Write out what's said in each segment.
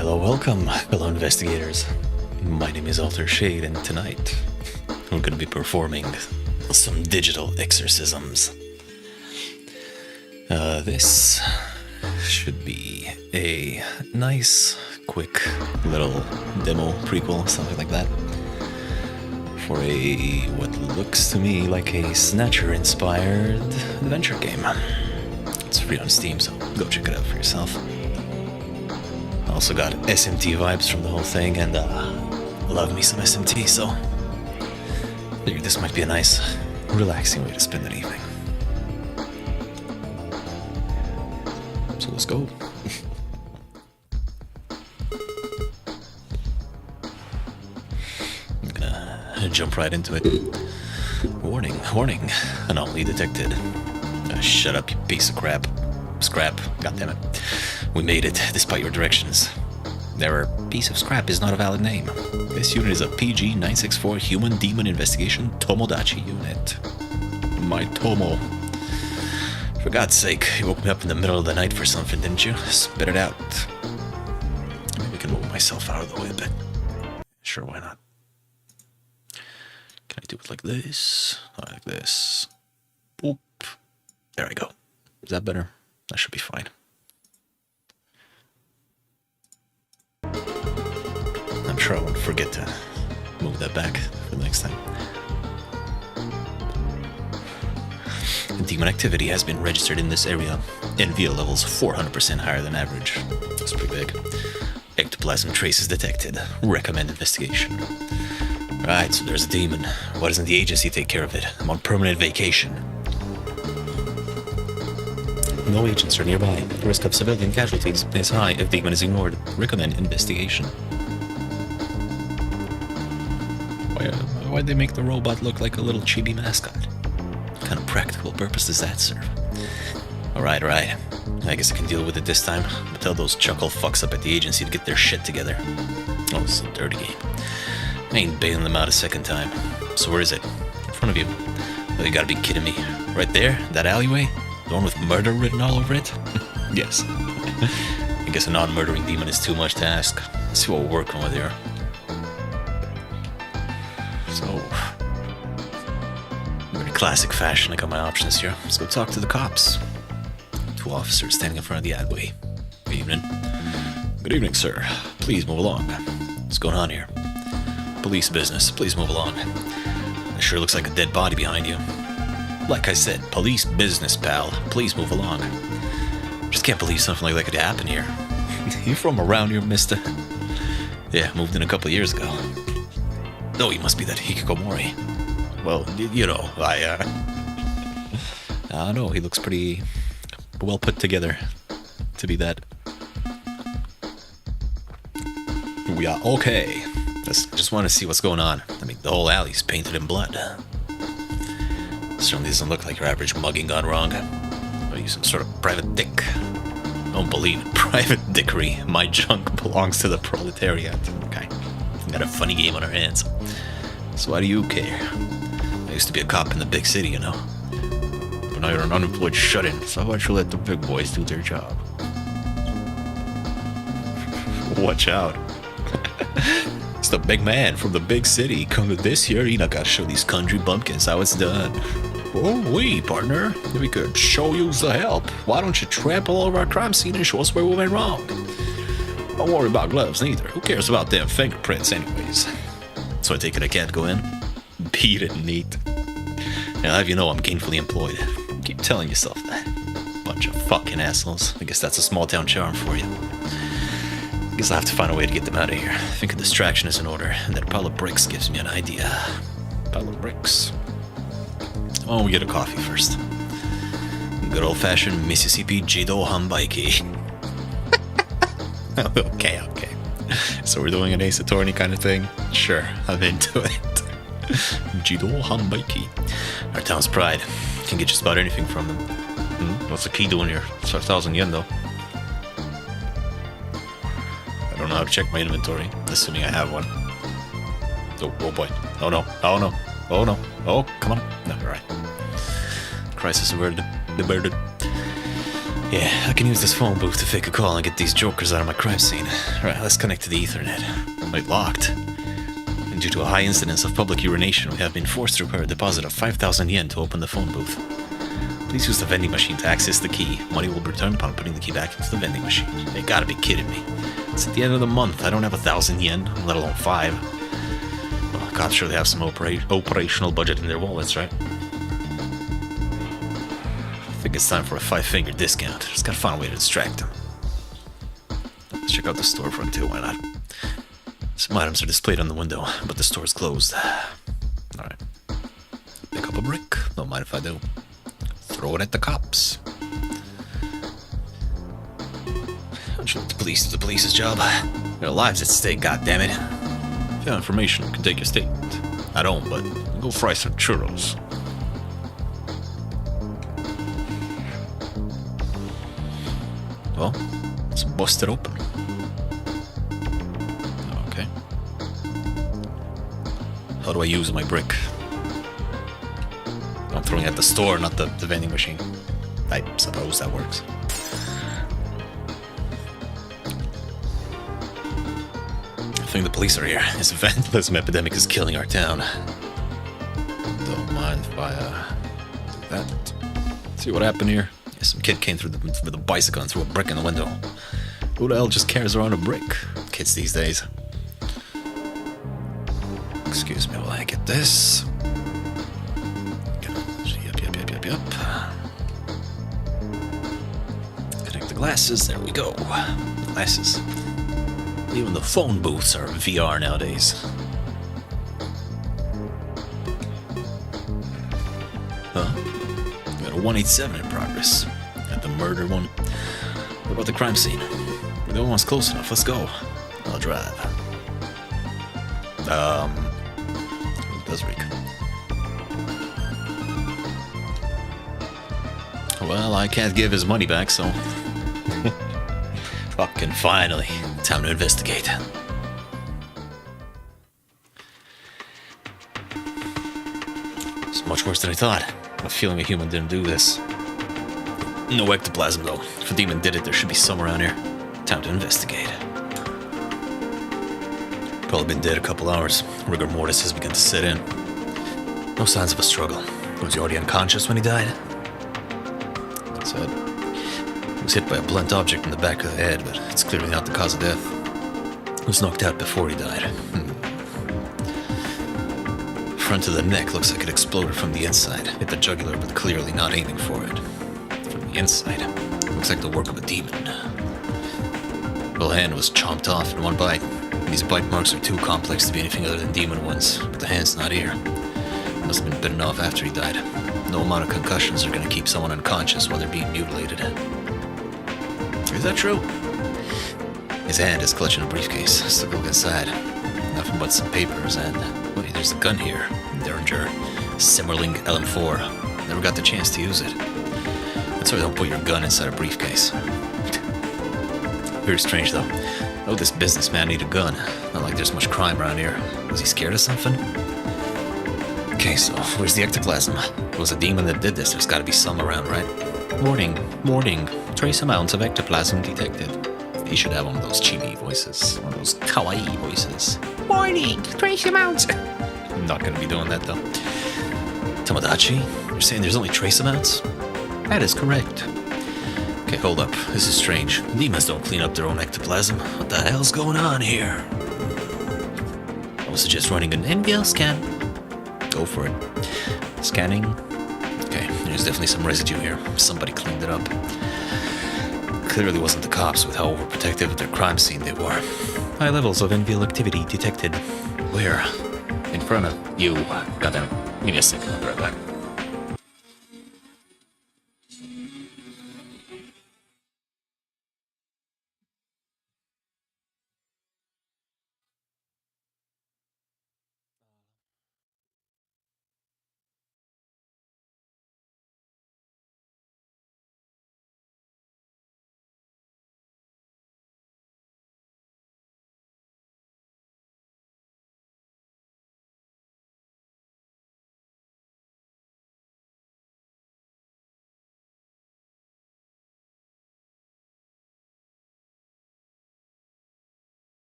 hello, welcome, fellow investigators. My name is Alter Shade, and tonight I'm going to be performing some digital exorcisms. This should be a nice, quick little demo, prequel, something like that, for a what looks to me like a Snatcher-inspired adventure game. It's free on Steam, so go check it out for yourself. I also got SMT vibes from the whole thing, and love me some SMT, so I figured this might be a nice, relaxing way to spend an evening. So let's go. I'm gonna jump right into it. Warning, warning, anomaly detected. Shut up, you piece of crap. Scrap, goddammit. We made it, despite your directions. Error, piece of scrap is not a valid name. This unit is a PG-964 Human Demon Investigation Tomodachi unit. My Tomo. For God's sake, you woke me up in the middle of the night for something, didn't you? Spit it out. Maybe I can move myself out of the way a bit. Sure, why not? Can I do it like this? Like this. Boop. There I go. Is that better? That should be fine. I'm sure I won't forget to move that back for the next time. Demon activity has been registered in this area. NVO levels 400% higher than average. That's pretty big. Ectoplasm traces detected. Recommend investigation. Right, so there's a demon. Why doesn't the agency take care of it? I'm on permanent vacation. No agents are nearby. The risk of civilian casualties is high if demon is ignored. Recommend investigation. Why'd they make the robot look like a little chibi mascot? What kind of practical purpose does that serve? Alright. I guess I can deal with it this time. But tell those chuckle fucks up at the agency to get their shit together. Oh, this is a dirty game. I ain't bailing them out a second time. So where is it? In front of you. Oh, you gotta be kidding me. Right there? That alleyway? The one with murder written all over it? Yes. I guess a non-murdering demon is too much to ask. Let's see what we're working with here. So, very classic fashion, I got my options here. Let's go talk to the cops. Two officers standing in front of the adway. Good evening. Good evening, sir. Please move along. What's going on here? Police business. Please move along. It sure looks like a dead body behind you. Like I said, police business, pal. Please move along. Just can't believe something like that could happen here. You from around here, mister? Yeah, moved in a couple of years ago. Oh, he must be that hikikomori. Well, you know, I don't know, he looks pretty well put together to be that. We are okay. Just want to see what's going on. I mean, the whole alley's painted in blood. Certainly doesn't look like your average mugging gone wrong. Are you some sort of private dick? Don't believe it. Private dickery. My junk belongs to the proletariat. Okay. Got a funny game on our hands. So why do you care? I used to be a cop in the big city, you know. But now you're an unemployed shut-in, so why don't you let the big boys do their job? Watch out. It's the big man from the big city. Come to this here, you not gotta show these country bumpkins how it's done. Oh, wait, partner. We could show you the help. Why don't you trample all over our crime scene and show us where we went wrong? Don't worry about gloves neither. Who cares about them fingerprints anyways? So I take it I can't go in? Beat it neat. Now have you know I'm gainfully employed. Keep telling yourself that. Bunch of fucking assholes. I guess that's a small town charm for you. I guess I'll have to find a way to get them out of here. I think a distraction is in order, and that pile of bricks gives me an idea. Pile of bricks. Oh, we get a coffee first. Good old-fashioned Mississippi Jido Hambaiki. Okay. So we're doing an Ace Attorney kind of thing? Sure, I'm into it. Jido Hambaiki. Our town's pride. Can get just about anything from them. What's the key doing here? It's 5,000 yen though. I don't know how to check my inventory, assuming I have one. Oh boy. Oh no. Oh, come on. No, alright. Crisis averted. Yeah, I can use this phone booth to fake a call and get these jokers out of my crime scene. Alright, let's connect to the Ethernet. Wait, locked. And due to a high incidence of public urination, we have been forced to require a deposit of 5,000 yen to open the phone booth. Please use the vending machine to access the key. Money will be returned upon putting the key back into the vending machine. They gotta be kidding me. It's at the end of the month. I don't have 1,000 yen, let alone 5. Well, cops sure they have some operational budget in their wallets, right? I think it's time for a 5-finger discount. Just gotta find a way to distract them. Let's check out the storefront too, why not? Some items are displayed on the window, but the store's closed. Alright. Pick up a brick. Don't mind if I do. Throw it at the cops. Don't you let the police do the police's job? Their lives at stake, goddammit. If you have information, you can take your statement. I don't, but go fry some churros. Well, let's bust it open. Okay. How do I use my brick? I'm throwing it at the store, not the vending machine. I suppose that works. I think the police are here. This vandalism epidemic is killing our town. Don't mind if I do that. See what happened here? Yeah, some kid came through with a bicycle and threw a brick in the window. Who the hell just carries around a brick? Kids these days. Excuse me while I get this. Yep. Connect the glasses. There we go. Glasses. Even the phone booths are VR nowadays. Huh? We got a 187 in progress. Got the murder one. What about the crime scene? We're the only ones close enough. Let's go. I'll drive. It does reek. Well, I can't give his money back, so... Fucking finally. Time to investigate. It's much worse than I thought. I have a feeling a human didn't do this. No ectoplasm, though. If a demon did it, there should be some around here. Time to investigate. Probably been dead a couple hours. Rigor mortis has begun to set in. No signs of a struggle. Was he already unconscious when he died? That's it. He was hit by a blunt object in the back of the head, but it's clearly not the cause of death. He was knocked out before he died. Front of the neck looks like it exploded from the inside. Hit the jugular, but clearly not aiming for it. From the inside. Looks like the work of a demon. Whole hand was chomped off in one bite. These bite marks are too complex to be anything other than demon ones, but the hand's not here. Must have been bitten off after he died. No amount of concussions are going to keep someone unconscious while they're being mutilated. Is that true? His hand is clutching a briefcase. Let's look inside. Nothing but some papers and... wait, there's a gun here. Derringer Simmerling LM4. Never got the chance to use it. That's why don't put your gun inside a briefcase. Very strange though. Oh, this businessman need a gun. Not like there's much crime around here. Was he scared of something? Okay, so where's the ectoplasm? If it was a demon that did this, there's gotta be some around, right? Warning, warning. Trace amounts of ectoplasm detected. He should have one of those chibi voices. One of those kawaii voices. Warning, trace amounts. I'm not gonna be doing that though. Tomodachi, you're saying there's only trace amounts? That is correct. Okay, hold up. This is strange. Demons don't clean up their own ectoplasm. What the hell's going on here? I would suggest running an NVL scan. Go for it. Scanning. Okay, there's definitely some residue here. Somebody cleaned it up. Clearly wasn't the cops with how overprotective of their crime scene they were. High levels of NVL activity detected. Where? In front of you. Goddamn. Give me a second. I'll be right back.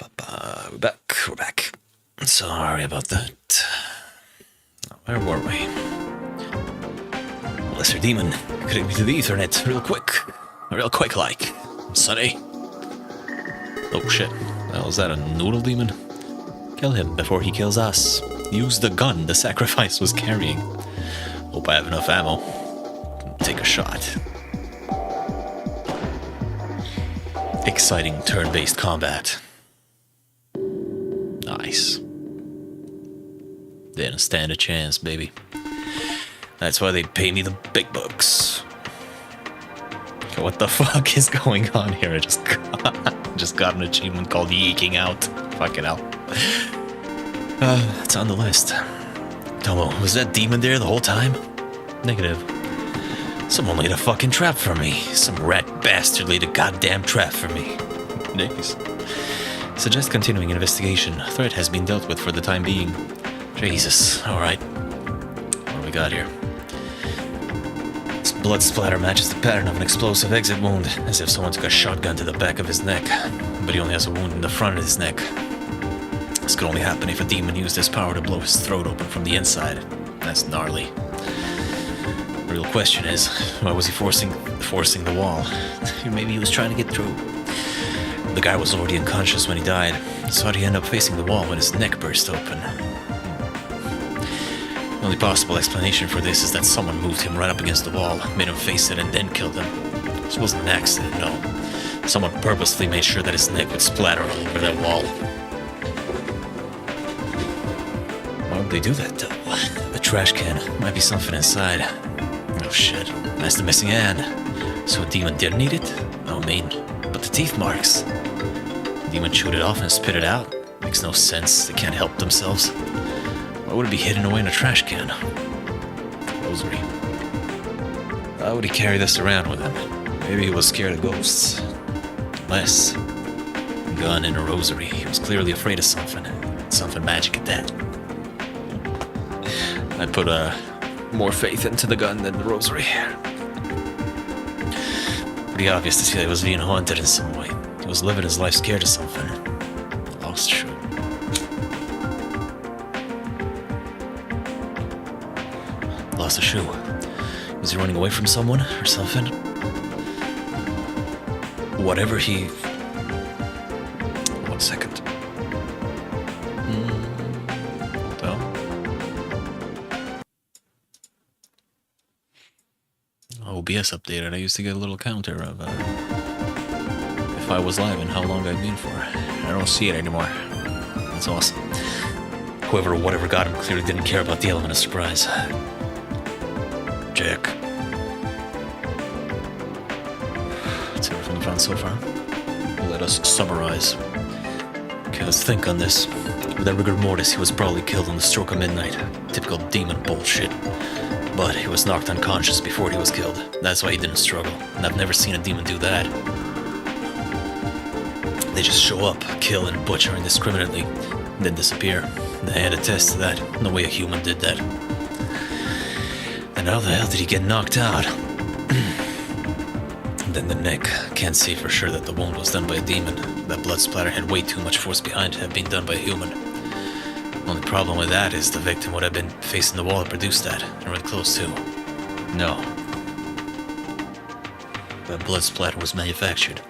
We're back. We're back. Sorry about that. Where were we? Lesser demon, connect me to the Ethernet real quick like. Sonny. Oh shit. Well, is that a noodle demon? Kill him before he kills us. Use the gun the sacrifice was carrying. Hope I have enough ammo. Take a shot. Exciting turn-based combat. Nice. Didn't stand a chance, baby. That's why they pay me the big bucks. What the fuck is going on here? I just got an achievement called Yeeking Out. Fucking hell. It's on the list. Tomo, was that demon there the whole time? Negative. Someone laid a fucking trap for me. Some rat bastard laid a goddamn trap for me. Nice. Suggest continuing investigation. Threat has been dealt with for the time being. Jesus. Alright. What do we got here? This blood splatter matches the pattern of an explosive exit wound, as if someone took a shotgun to the back of his neck. But he only has a wound in the front of his neck. This could only happen if a demon used his power to blow his throat open from the inside. That's gnarly. The real question is, why was he forcing the wall? Maybe he was trying to get through. The guy was already unconscious when he died, so how'd he end up facing the wall when his neck burst open? The only possible explanation for this is that someone moved him right up against the wall, made him face it, and then killed him. This wasn't an accident, no. Someone purposely made sure that his neck would splatter all over that wall. Why would they do that, though? The trash can. Might be something inside. Oh shit. That's the missing hand. So a demon didn't eat it? Oh, mean. But the teeth marks. The demon chewed it off and spit it out. Makes no sense. They can't help themselves. Why would it be hidden away in a trash can? Rosary. Why would he carry this around with him? Maybe he was scared of ghosts. Unless, gun in a rosary. He was clearly afraid of something. Something magic at that. I put more faith into the gun than the rosary. Pretty obvious to see that he was being haunted in some way. He was living his life scared of something. Lost shoe. Lost a shoe. Was he running away from someone or something? Whatever he... 1 second. Well. OBS updated. I used to get a little counter of if I was live and how long I'd been for. I don't see it anymore. That's awesome. Whoever or whatever got him clearly didn't care about the element of surprise. Jack. That's everything we found so far. Let us summarize. Okay, let's think on this. With that rigor mortis, he was probably killed on the stroke of midnight. Typical demon bullshit. But he was knocked unconscious before he was killed. That's why he didn't struggle. And I've never seen a demon do that. They just show up, kill and butcher indiscriminately, then disappear. The hand attests to that. No way a human did that. And how the hell did he get knocked out? Then the neck. Can't say for sure that the wound was done by a demon. That blood splatter had way too much force behind it to have been done by a human. Only problem with that is the victim would have been facing the wall that produced that, and really close too. No. That blood splatter was manufactured.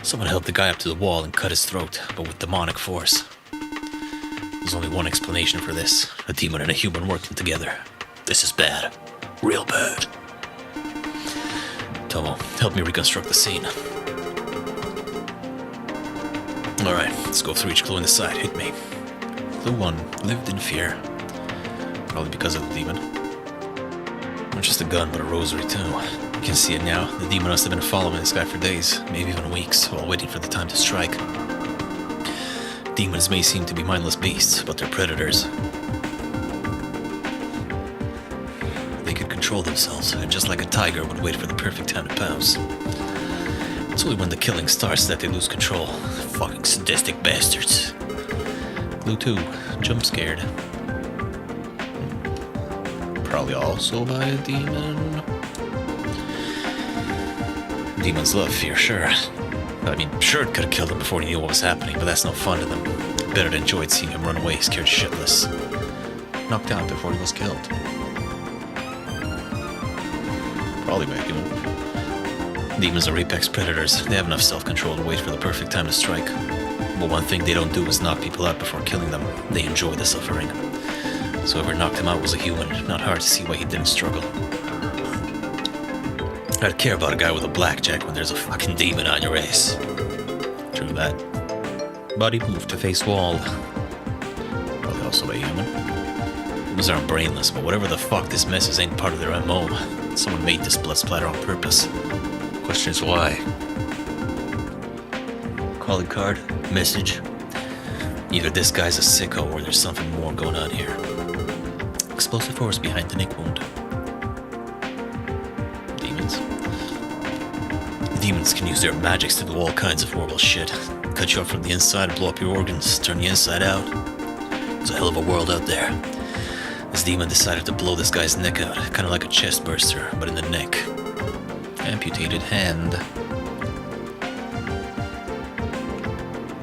Someone held the guy up to the wall and cut his throat, but with demonic force. There's only one explanation for this. A demon and a human working together. This is bad. Real bad. Tomo, help me reconstruct the scene. Alright, let's go through each clue on the side. Hit me. Clue 1. Lived in fear. Probably because of the demon. Not just a gun, but a rosary too. You can see it now. The demon must have been following this guy for days, maybe even weeks, while waiting for the time to strike. Demons may seem to be mindless beasts, but they're predators. They could control themselves, and just like a tiger would wait for the perfect time to pounce. It's only when the killing starts that they lose control. Fucking sadistic bastards. Clue 2. Jump scared. Probably also by a demon. Demons love fear, sure. I mean, sure, it could have killed him before he knew what was happening, but that's no fun to them. Better than enjoyed seeing him run away scared shitless. Knocked out before he was killed. Probably by a human. Demons are apex predators. They have enough self-control to wait for the perfect time to strike. But one thing they don't do is knock people out before killing them. They enjoy the suffering. So whoever knocked him out was a human. Not hard to see why he didn't struggle. I'd care about a guy with a blackjack when there's a fucking demon on your ace. True that. Body moved to face wall. Probably also a human. Humans aren't brainless, but whatever the fuck this mess is ain't part of their MO. Someone made this blood splatter on purpose. Question is why? Calling card? Message? Either this guy's a sicko or there's something more going on here. Explosive force behind the nick wound. Demons? Demons can use their magics to do all kinds of horrible shit. Cut you up from the inside, blow up your organs, turn you inside out. There's a hell of a world out there. This demon decided to blow this guy's neck out, kind of like a chest burster, but in the neck. Amputated hand.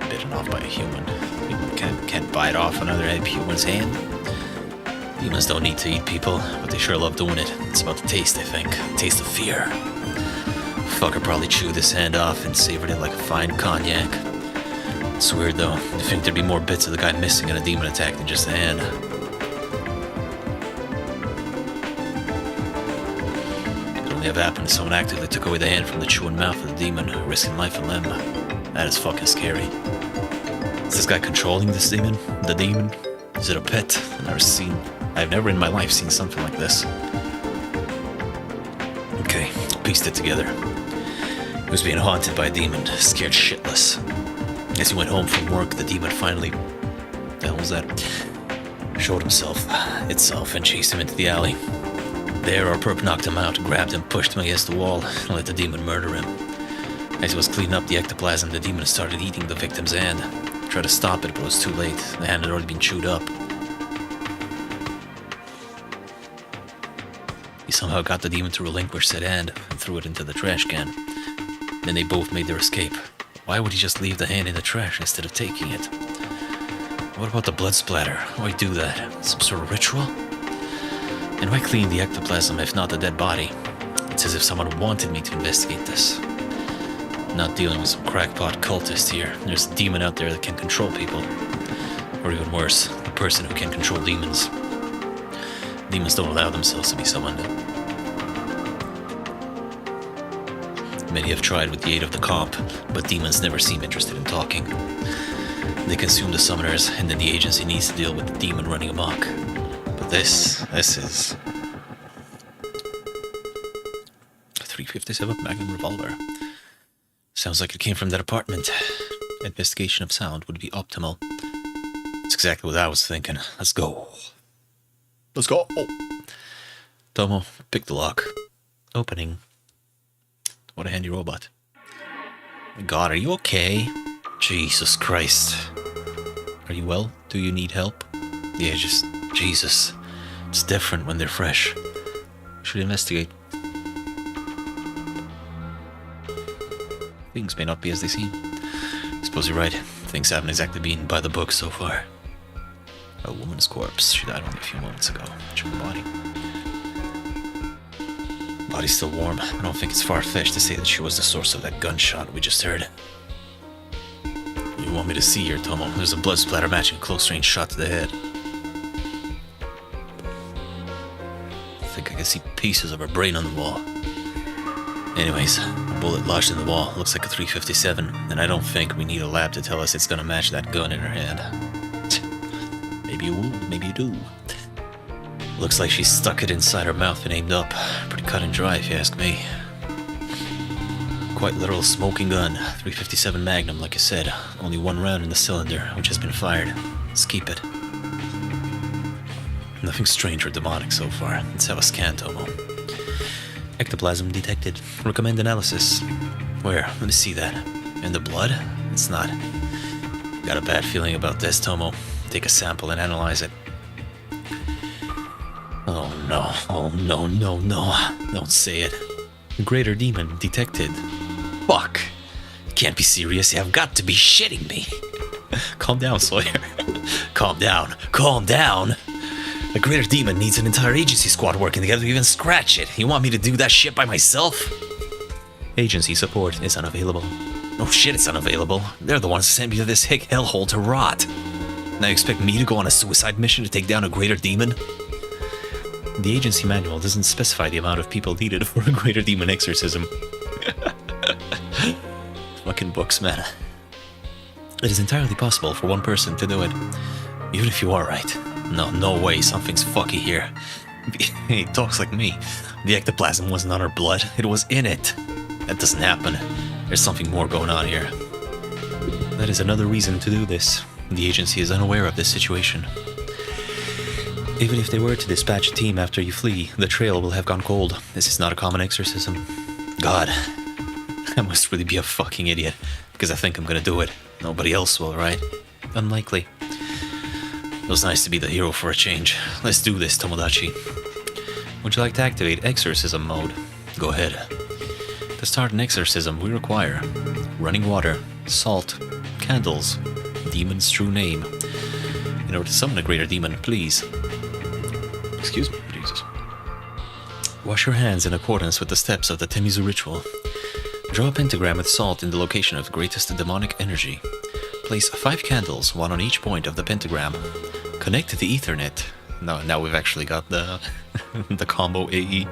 Bitten off by a human. Human can't bite off another human's hand. Demons don't need to eat people, but they sure love doing it. It's about the taste, I think. The taste of fear. Fucker probably chewed this hand off and savored it like a fine cognac. It's weird though. You'd think there'd be more bits of the guy missing in a demon attack than just the hand. It could only have happened if someone actively took away the hand from the chewing mouth of the demon, risking life and limb. That is fucking scary. Is this guy controlling this demon? The demon? Is it a pet? I've never in my life seen something like this. Okay, pieced it together. He was being haunted by a demon, scared shitless. As he went home from work, the demon finally... the hell was that? Showed itself and chased him into the alley. There, our perp knocked him out, grabbed him, pushed him against the wall, and let the demon murder him. As he was cleaning up the ectoplasm, the demon started eating the victim's hand. Tried to stop it, but it was too late. The hand had already been chewed up. He somehow got the demon to relinquish said hand and threw it into the trash can. Then they both made their escape. Why would he just leave the hand in the trash instead of taking it? What about the blood splatter? Why do that? Some sort of ritual? And why clean the ectoplasm if not the dead body? It's as if someone wanted me to investigate this. I'm not dealing with some crackpot cultist here. There's a demon out there that can control people. Or even worse, a person who can control demons. Demons don't allow themselves to be summoned. Many have tried with the aid of the comp, but demons never seem interested in talking. They consume the summoners, and then the agency needs to deal with the demon running amok. But this is... a .357 Magnum revolver. Sounds like it came from that apartment. Investigation of sound would be optimal. That's exactly what I was thinking. Let's go. Let's go. Tomo, pick the lock. Opening. What a handy robot. My God, are you okay? Jesus Christ. Are you well? Do you need help? Yeah, just... Jesus. It's different when they're fresh. Should investigate. Things may not be as they seem. I suppose you're right. Things haven't exactly been by the book so far. A woman's corpse. She died only a few moments ago. Check the body. Body's still warm. I don't think it's far-fetched to say that she was the source of that gunshot we just heard. You want me to see here, Tomo? There's a blood splatter matching a close-range shot to the head. I think I can see pieces of her brain on the wall. Anyways, a bullet lodged in the wall. Looks like a .357, and I don't think we need a lab to tell us it's gonna match that gun in her hand. Maybe you will, maybe you do. Looks like she stuck it inside her mouth and aimed up. Pretty cut and dry, if you ask me. Quite literal smoking gun. .357 Magnum, like I said. Only one round in the cylinder, which has been fired. Let's keep it. Nothing strange or demonic so far. Let's have a scan, Tomo. Ectoplasm detected. Recommend analysis. Where? Let me see that. In the blood? It's not. Got a bad feeling about this, Tomo. Take a sample and analyze it. Oh no, oh no, no, no. Don't say it. Greater demon detected. Fuck. can't be serious. You have got to be shitting me. Calm down, Sawyer. Calm down. Calm down. The Greater Demon needs an entire agency squad working together to even scratch it. You want me to do that shit by myself? Agency support is unavailable. No shit, it's unavailable. They're the ones who sent me to this hick hellhole to rot. Now you expect me to go on a suicide mission to take down a Greater Demon? The agency manual doesn't specify the amount of people needed for a Greater Demon exorcism. Fucking books, man. It is entirely possible for one person to do it. Even if you are right. No way, something's fucky here. He talks like me. The ectoplasm wasn't on her blood, it was in it. That doesn't happen. There's something more going on here. That is another reason to do this. The agency is unaware of this situation. Even if they were to dispatch a team after you flee, the trail will have gone cold. This is not a common exorcism. God, I must really be a fucking idiot, because I think I'm gonna do it. Nobody else will, right? Unlikely. It was nice to be the hero for a change. Let's do this, Tomodachi. Would you like to activate exorcism mode? Go ahead. To start an exorcism, we require running water, salt, candles, demon's true name. In order to summon a greater demon, please. Excuse me, Jesus. Wash your hands in accordance with the steps of the Temizu ritual. Draw a pentagram with salt in the location of greatest demonic energy. Place 5 candles, one on each point of the pentagram. Connect to the Ethernet. No, now we've actually got the the combo AE.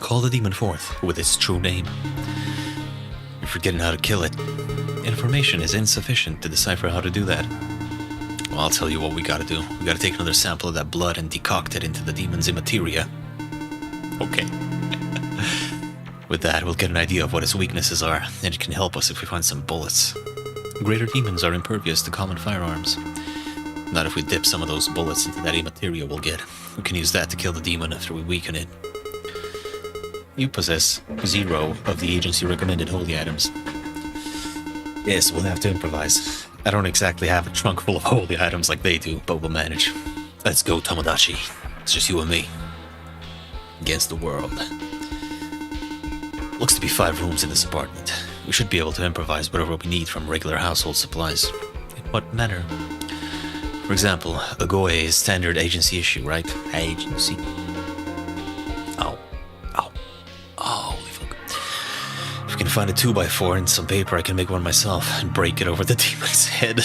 Call the demon forth with its true name. You're forgetting how to kill it. Information is insufficient to decipher how to do that. Well, I'll tell you what we gotta do. We gotta take another sample of that blood and decoct it into the demon's immateria. Okay. With that, we'll get an idea of what his weaknesses are, and it can help us if we find some bullets. Greater demons are impervious to common firearms. Not if we dip some of those bullets into that immateria we'll get. We can use that to kill the demon after we weaken it. You possess 0 of the agency recommended holy items. Yes, we'll have to improvise. I don't exactly have a trunk full of holy items like they do, but we'll manage. Let's go, Tomodachi. It's just you and me. Against the world. Looks to be 5 rooms in this apartment. We should be able to improvise whatever we need from regular household supplies. In what manner? For example, a goe is standard agency issue, right? Agency. Ow. Ow. Oh, holy fuck. If we can find a 2x4 and some paper, I can make one myself and break it over the demon's head.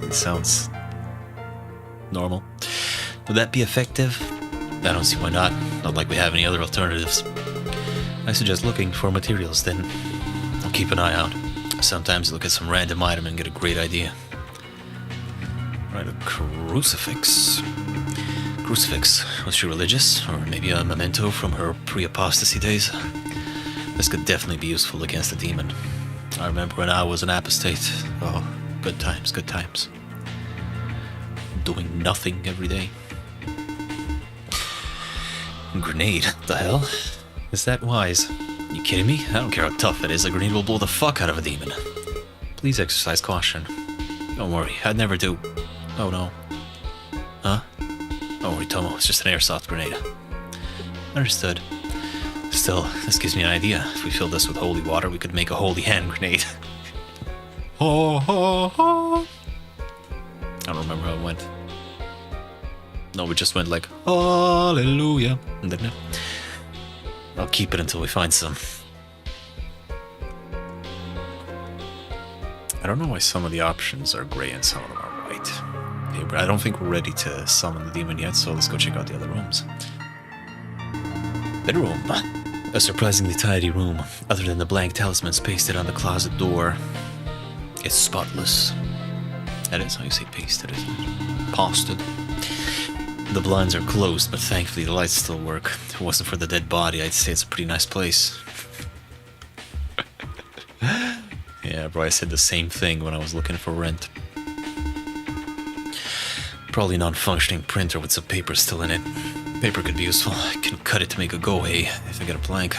It sounds normal. Would that be effective? I don't see why not. Not like we have any other alternatives. I suggest looking for materials, then I'll keep an eye out. Sometimes look at some random item and get a great idea. Right, a crucifix. Crucifix. Was she religious? Or maybe a memento from her pre-apostasy days? This could definitely be useful against the demon. I remember when I was an apostate. Oh, good times, good times. Doing nothing every day. Grenade? The hell? Is that wise? You kidding me? I don't care how tough it is, a grenade will blow the fuck out of a demon. Please exercise caution. Don't worry, I'd never do. Oh no. Huh? Don't worry, Tomo, it's just an airsoft grenade. Understood. Still, this gives me an idea. If we fill this with holy water, we could make a holy hand grenade. Ho ho ho! I don't remember how it went. No, we just went like, hallelujah, didn't it? I'll keep it until we find some. I don't know why some of the options are gray and some of them are white. Okay, but I don't think we're ready to summon the demon yet, so let's go check out the other rooms. Bedroom. A surprisingly tidy room, other than the blank talismans pasted on the closet door. It's spotless. That is how you say pasted, isn't it? Posted. The blinds are closed, but thankfully the lights still work. If it wasn't for the dead body, I'd say it's a pretty nice place. Yeah, bro, I said the same thing when I was looking for rent. Probably non-functioning printer with some paper still in it. Paper could be useful. I can cut it to make a goe if I get a plank.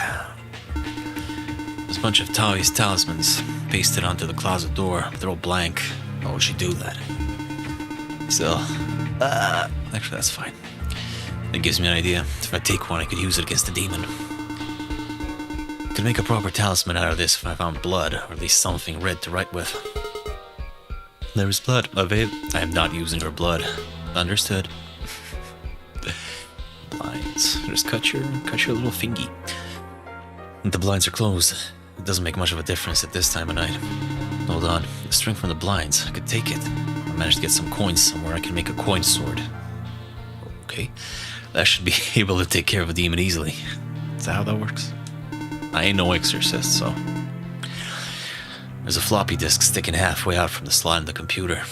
There's a bunch of Taoist talismans pasted onto the closet door. They're all blank. Why would she do that? So, actually that's fine. That gives me an idea. If I take one, I could use it against the demon. Could make a proper talisman out of this if I found blood, or at least something red to write with. There is blood. I am not using her blood. Understood. Blinds. Just cut your little fingy. The blinds are closed. It doesn't make much of a difference at this time of night. Hold on. The string from the blinds. I could take it. I managed to get some coins somewhere. I can make a coin sword. Okay. That should be able to take care of a demon easily. Is that how that works? I ain't no exorcist, so... There's a floppy disk sticking halfway out from the slot in the computer.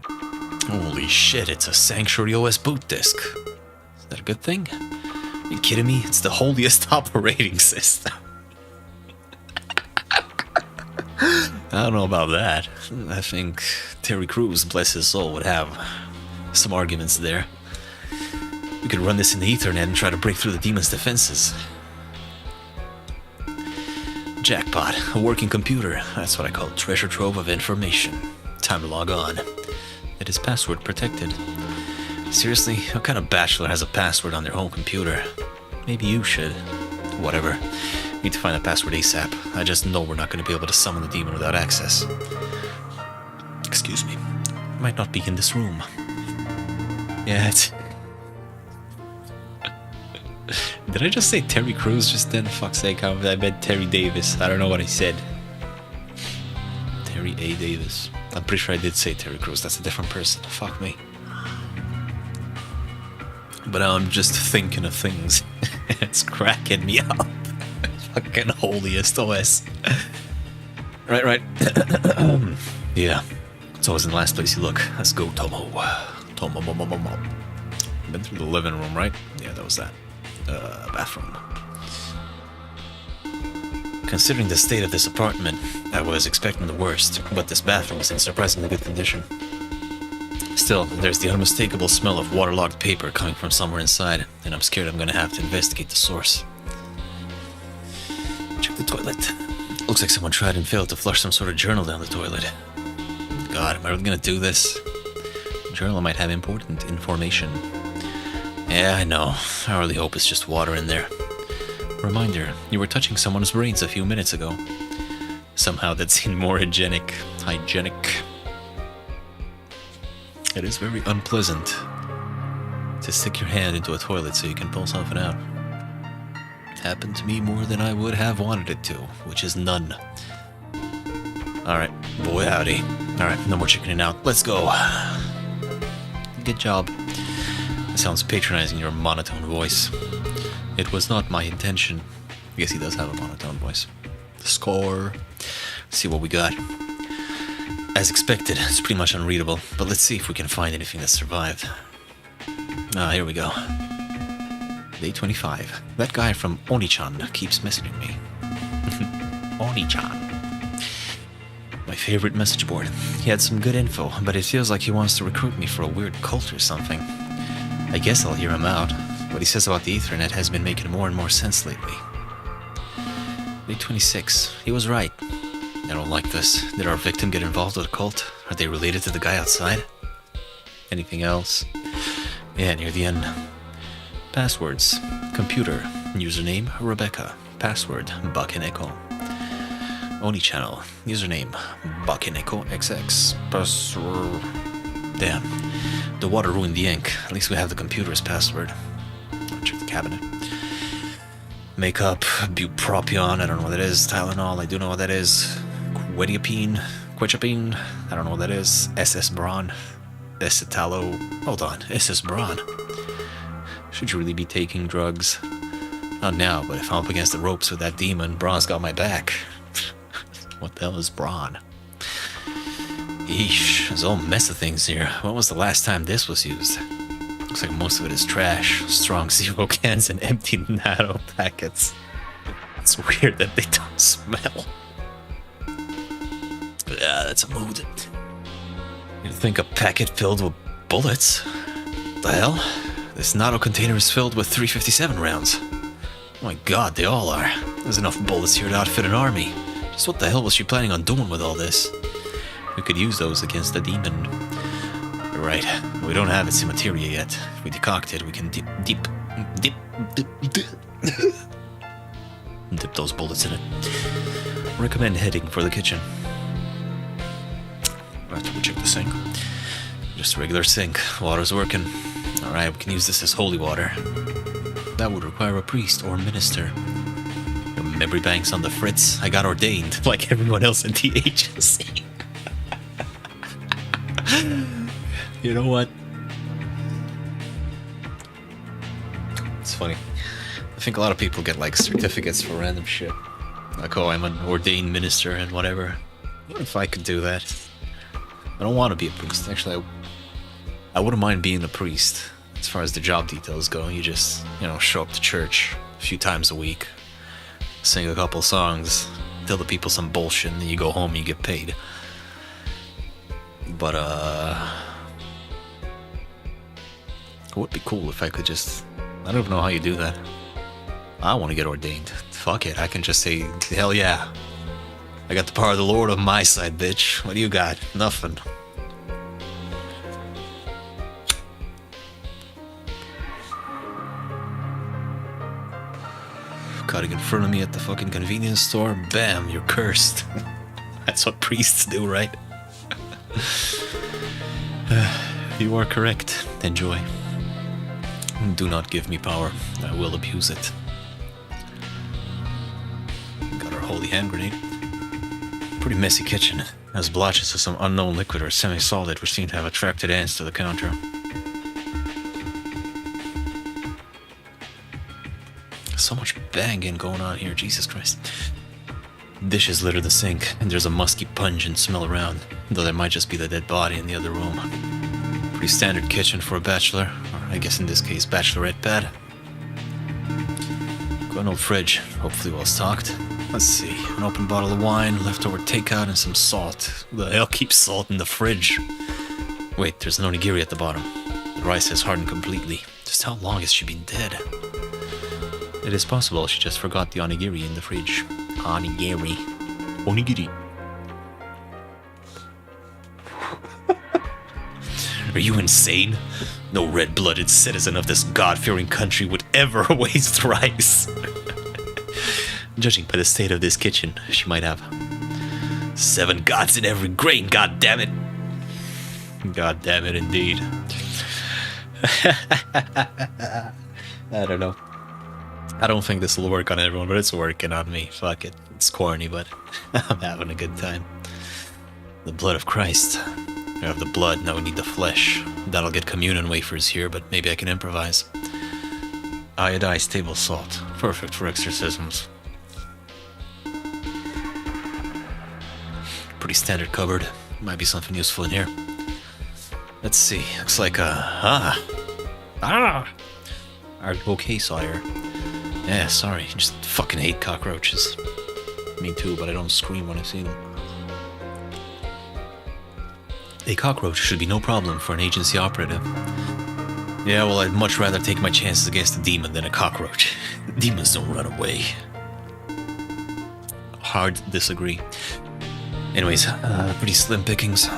Holy shit, it's a Sanctuary OS boot disk. Is that a good thing? Are you kidding me? It's the holiest operating system. I don't know about that. I think Terry Crews, bless his soul, would have some arguments there. We could run this in the Ethernet and try to break through the demon's defenses. Jackpot, a working computer. That's what I call a treasure trove of information. Time to log on. It is password protected. Seriously, what kind of bachelor has a password on their home computer? Maybe you should. Whatever. Need to find the password ASAP. I just know we're not going to be able to summon the demon without access. Excuse me. Might not be in this room. Yeah, it's... Did I just say Terry Crews just then? Fuck's sake, I meant Terry Davis. I don't know what I said. Terry A. Davis. I'm pretty sure I did say Terry Crews. That's a different person. Fuck me. But I'm just thinking of things. It's cracking me up. Fucking holiest OS. Right. Yeah. It's always in the last place you look. Let's go, Tomo. Been through the living room, right? Yeah, that was that. Bathroom. Considering the state of this apartment, I was expecting the worst, but this bathroom is in surprisingly good condition. Still, there's the unmistakable smell of waterlogged paper coming from somewhere inside, and I'm scared I'm gonna have to investigate the source. Check the toilet. Looks like someone tried and failed to flush some sort of journal down the toilet. God, am I really gonna do this? The journal might have important information. Yeah, I know. I really hope it's just water in there. Reminder, you were touching someone's brains a few minutes ago. Somehow that seemed more hygienic. It is very unpleasant to stick your hand into a toilet so you can pull something out. Happened to me more than I would have wanted it to, which is none. Alright, boy howdy. Alright, no more chickening out. Let's go. Good job. It sounds patronizing, your monotone voice. It was not my intention. I guess he does have a monotone voice. The score. Let's see what we got. As expected, it's pretty much unreadable, but let's see if we can find anything that survived. Ah, here we go. Day 25. That guy from Oni-chan keeps messaging me. Oni-chan. My favorite message board. He had some good info, but it feels like he wants to recruit me for a weird cult or something. I guess I'll hear him out. What he says about the Ethernet has been making more and more sense lately. Day 26. He was right. I don't like this. Did our victim get involved with a cult? Are they related to the guy outside? Anything else? Yeah, near the end. Passwords. Computer. Username, Rebecca. Password, Bakeneko. Oni channel. Username, Bakeneko XX. Password. Damn. The water ruined the ink. At least we have the computer's password. I'll check the cabinet. Makeup, bupropion, I don't know what that is. Tylenol, I do know what that is. Quetiapine, I don't know what that is. SS Bron, Escitalo, hold on, SS Bron. Should you really be taking drugs? Not now, but if I'm up against the ropes with that demon, Braun's got my back. What the hell is Braun? Eesh, there's a whole mess of things here. When was the last time this was used? Looks like most of it is trash. Strong zero cans and empty natto packets. It's weird that they don't smell. Yeah, that's a mood. You'd think a packet filled with bullets. The hell? This natto container is filled with 357 rounds. Oh my god, they all are. There's enough bullets here to outfit an army. Just what the hell was she planning on doing with all this? We could use those against the demon. You're right. We don't have its materia yet. If we decoct it, we can dip. Dip those bullets in it. Recommend heading for the kitchen. After we check the sink. Just a regular sink. Water's working. Alright, we can use this as holy water. That would require a priest or minister. Your memory bank's on the fritz. I got ordained, like everyone else in the agency. You know what? It's funny. I think a lot of people get like certificates for random shit. Like, oh, I'm an ordained minister and whatever. What if I could do that? I don't want to be a priest. Actually, I wouldn't mind being a priest. As far as the job details go, you just, show up to church a few times a week, sing a couple songs, tell the people some bullshit, and then you go home and you get paid. But, it would be cool if I could just... I don't even know how you do that. I want to get ordained. Fuck it, I can just say, hell yeah. I got the power of the Lord on my side, bitch. What do you got? Nothing. Cutting in front of me at the fucking convenience store. Bam, you're cursed. That's what priests do, right? You are correct. Enjoy. Do not give me power. I will abuse it. Got our holy hand grenade. Pretty messy kitchen. Has blotches of some unknown liquid or semi-solid which seem to have attracted ants to the counter. So much banging going on here, Jesus Christ. Dishes litter the sink, and there's a musky pungent smell around, though there might just be the dead body in the other room. Pretty standard kitchen for a bachelor, or I guess in this case, bachelorette pad. Got an old fridge, hopefully well stocked. Let's see, an open bottle of wine, leftover takeout, and some salt. Who the hell keeps salt in the fridge? Wait, there's an onigiri at the bottom. The rice has hardened completely. Just how long has she been dead? It is possible she just forgot the onigiri in the fridge. Onigiri. Onigiri. Are you insane? No red-blooded citizen of this God-fearing country would ever waste rice. Judging by the state of this kitchen, she might have 7 gods in every grain, god damn it. God damn it, indeed. I don't know. I don't think this will work on everyone, but it's working on me. Fuck it. It's corny, but I'm having a good time. The blood of Christ. We have the blood, now we need the flesh. That'll get communion wafers here, but maybe I can improvise. Iodized table salt. Perfect for exorcisms. Pretty standard cupboard. Might be something useful in here. Let's see. Looks like a... Okay, sire. Yeah, sorry. Just fucking hate cockroaches. Me too, but I don't scream when I see them. A cockroach should be no problem for an agency operative. Yeah, well, I'd much rather take my chances against a demon than a cockroach. Demons don't run away. Hard disagree. Anyways, pretty slim pickings.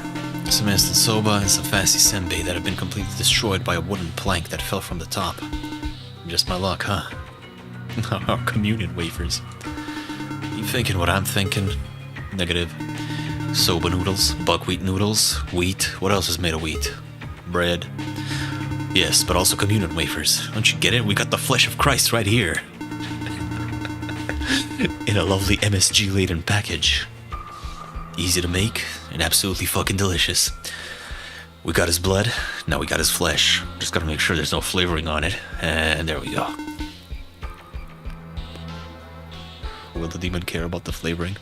Some instant soba and some fancy senbei that have been completely destroyed by a wooden plank that fell from the top. Just my luck, huh? Our communion wafers. You thinking what I'm thinking? Negative. Soba noodles, buckwheat noodles, wheat. What else is made of wheat? Bread. Yes, but also communion wafers. Don't you get it? We got the flesh of Christ right here. In a lovely MSG-laden package. Easy to make and absolutely fucking delicious. We got his blood, now we got his flesh. Just gotta make sure there's no flavoring on it. And there we go. Will the demon care about the flavoring?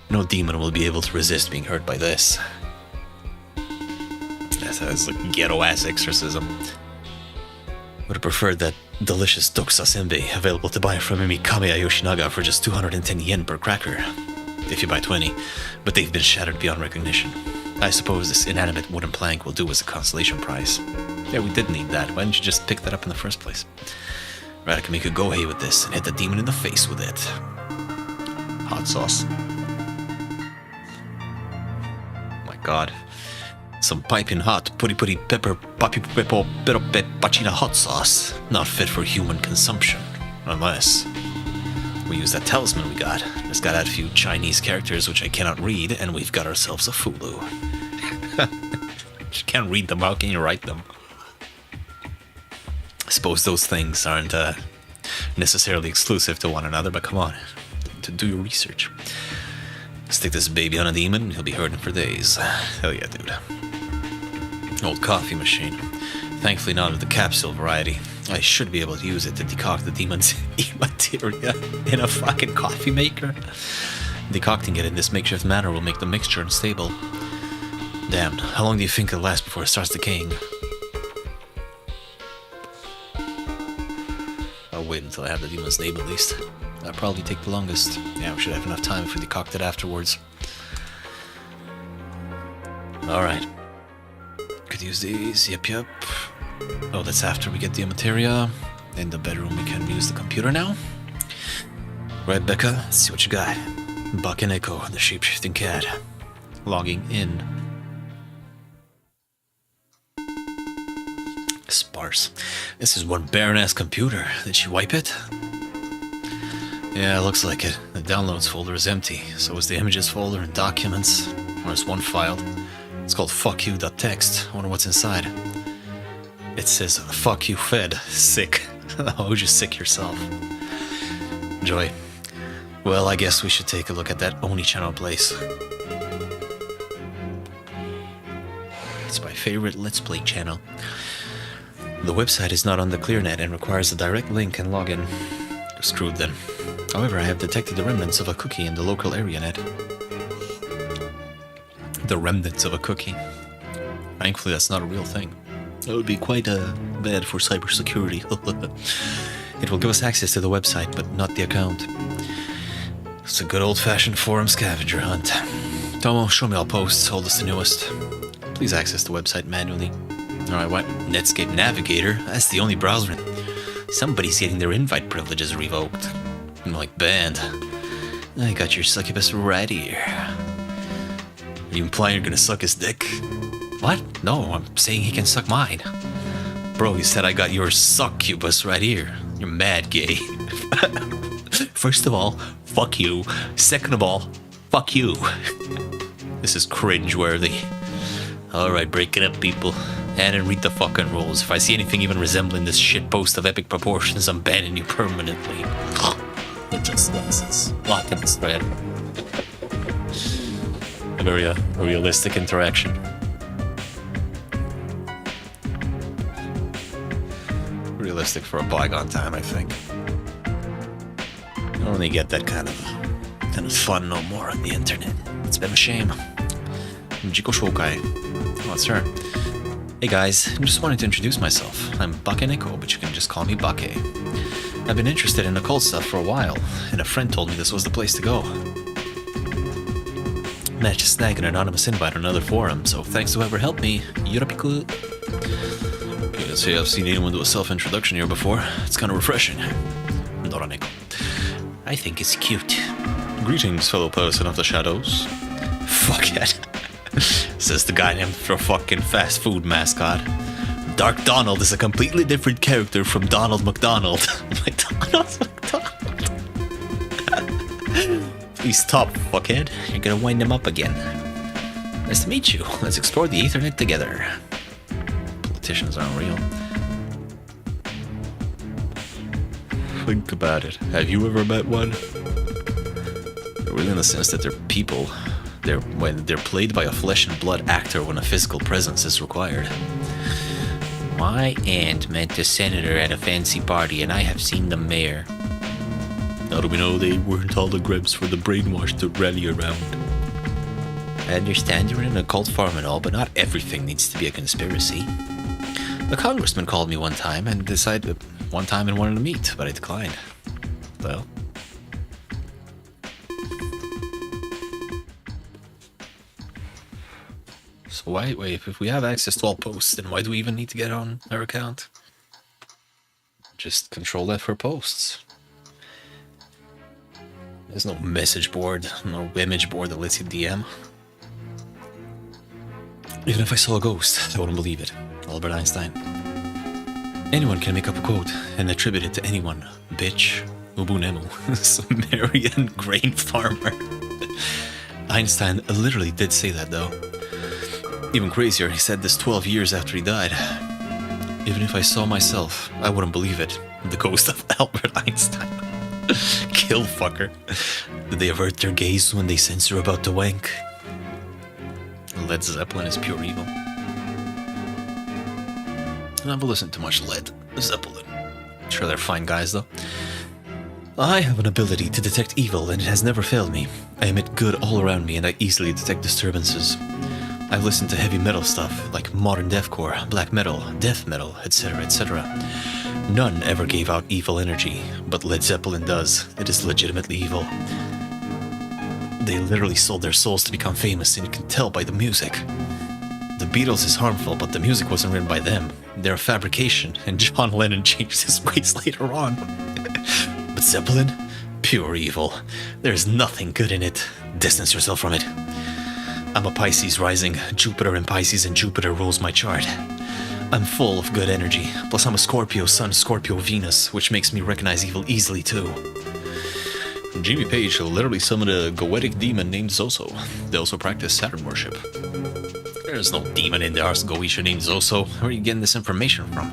No demon will be able to resist being hurt by this. That's like ghetto-ass exorcism. Would have preferred that delicious Doksa Senbei available to buy from Mikamiya Yoshinaga for just 210 yen per cracker. If you buy 20, but they've been shattered beyond recognition. I suppose this inanimate wooden plank will do as a consolation prize. Yeah, we did need that. Why didn't you just pick that up in the first place? Right, I can make a go-hey with this and hit the demon in the face with it. Hot sauce. My god. Some piping hot puri pepper papi pepo pero pachina hot sauce. Not fit for human consumption. Unless... We use that talisman we got. Just gotta add a few Chinese characters which I cannot read, and we've got ourselves a Fulu. You can't read them, how can you write them? I suppose those things aren't necessarily exclusive to one another, but come on, to do your research. Stick this baby on a demon, he'll be hurting for days. Hell yeah, dude. Old coffee machine. Thankfully not of the capsule variety. I should be able to use it to decoct the demon's materia in a fucking coffee maker. Decocting it in this makeshift manner will make the mixture unstable. Damn, how long do you think it'll last before it starts decaying? I'll wait until I have the demon's name at least. That'll probably take the longest. Yeah, we should have enough time if we decoct it afterwards. Alright. Could use these, yep. Oh, that's after we get the materia. In the bedroom we can use the computer now. Right, Becca, let's see what you got. Buck and Echo, the shape-shifting cat. Logging in. Sparse. This is one barren-ass computer. Did she wipe it? Yeah, looks like it. The downloads folder is empty. So is the images folder and documents. There's one file. It's called fuckyou.txt. I wonder what's inside. It says, fuck you fed. Sick. Oh, just sick yourself. Joy. Well, I guess we should take a look at that Oni-channel place. It's my favorite Let's Play channel. The website is not on the ClearNet and requires a direct link and login. Screwed then. However, I have detected the remnants of a cookie in the local area net. The remnants of a cookie. Thankfully, that's not a real thing. That would be quite bad for cybersecurity. It will give us access to the website, but not the account. It's a good old-fashioned forum scavenger hunt. Tomo, show me all posts, hold us the newest. Please access the website manually. Alright, what? Netscape Navigator? That's the only browser. Somebody's getting their invite privileges revoked. I'm like, banned. I got your succubus right here. Are you implying you're gonna suck his dick? What? No, I'm saying he can suck mine. Bro, you said I got your succubus right here. You're mad gay. First of all, fuck you. Second of all, fuck you. This is cringe-worthy. Alright, break it up, people. And read the fucking rules. If I see anything even resembling this shitpost of epic proportions, I'm banning you permanently. It just does. It's locking this thread. A very realistic interaction. Realistic for a bygone time, I think. I don't really get that kind of fun no more on the internet. It's been a shame. Jiko Shokai. Oh, it's her. Hey guys, I just wanted to introduce myself. I'm Bakeneko, but you can just call me Bake. I've been interested in occult stuff for a while, and a friend told me this was the place to go. Managed to snag an anonymous invite on another forum, so thanks to whoever helped me. Yurapiku. Can't say I've seen anyone do a self-introduction here before. It's kind of refreshing. Doraneko. I think it's cute. Greetings, fellow person of the shadows. Fuck it. Says the guy named for a fucking fast food mascot. Dark Donald is a completely different character from Donald McDonald. McDonald. Please stop, fuckhead. You're gonna wind him up again. Nice to meet you. Let's explore the Ethernet together. Politicians aren't real. Think about it. Have you ever met one? Really, in the sense that they're people. They're played by a flesh and blood actor when a physical presence is required. My aunt met a senator at a fancy party, and I have seen the mayor. How do we know they weren't holograms for the brainwashed to rally around? I understand you're in an occult farm and all, but not everything needs to be a conspiracy. The congressman called me one time and wanted to meet, but I declined. Well. So wait, if we have access to all posts, then why do we even need to get on our account? Just control F for posts. There's no message board, no image board that lets you DM. Even if I saw a ghost, I wouldn't believe it. Albert Einstein. Anyone can make up a quote and attribute it to anyone, bitch. Ubunemu, Sumerian grain farmer. Einstein literally did say that, though. Even crazier, he said this 12 years after he died. Even if I saw myself, I wouldn't believe it. The ghost of Albert Einstein. Kill fucker. Did they avert their gaze when they sense you're about to wank? Led Zeppelin is pure evil. I never listened to much Led Zeppelin. Sure, they're fine guys, though. I have an ability to detect evil, and it has never failed me. I emit good all around me, and I easily detect disturbances. I've listened to heavy metal stuff, like modern deathcore, black metal, death metal, etc., etc. None ever gave out evil energy, but Led Zeppelin does. It is legitimately evil. They literally sold their souls to become famous, and you can tell by the music. The Beatles is harmful, but the music wasn't written by them. They're a fabrication, and John Lennon changed his ways later on. But Zeppelin? Pure evil. There's nothing good in it. Distance yourself from it. I'm a Pisces rising. Jupiter in Pisces, and Jupiter rules my chart. I'm full of good energy. Plus I'm a Scorpio Sun, Scorpio Venus, which makes me recognize evil easily too. Jimmy Page literally summoned a goetic demon named Zoso. They also practice Saturn worship. There's no demon in the Ars Goetia named Zoso. Where are you getting this information from?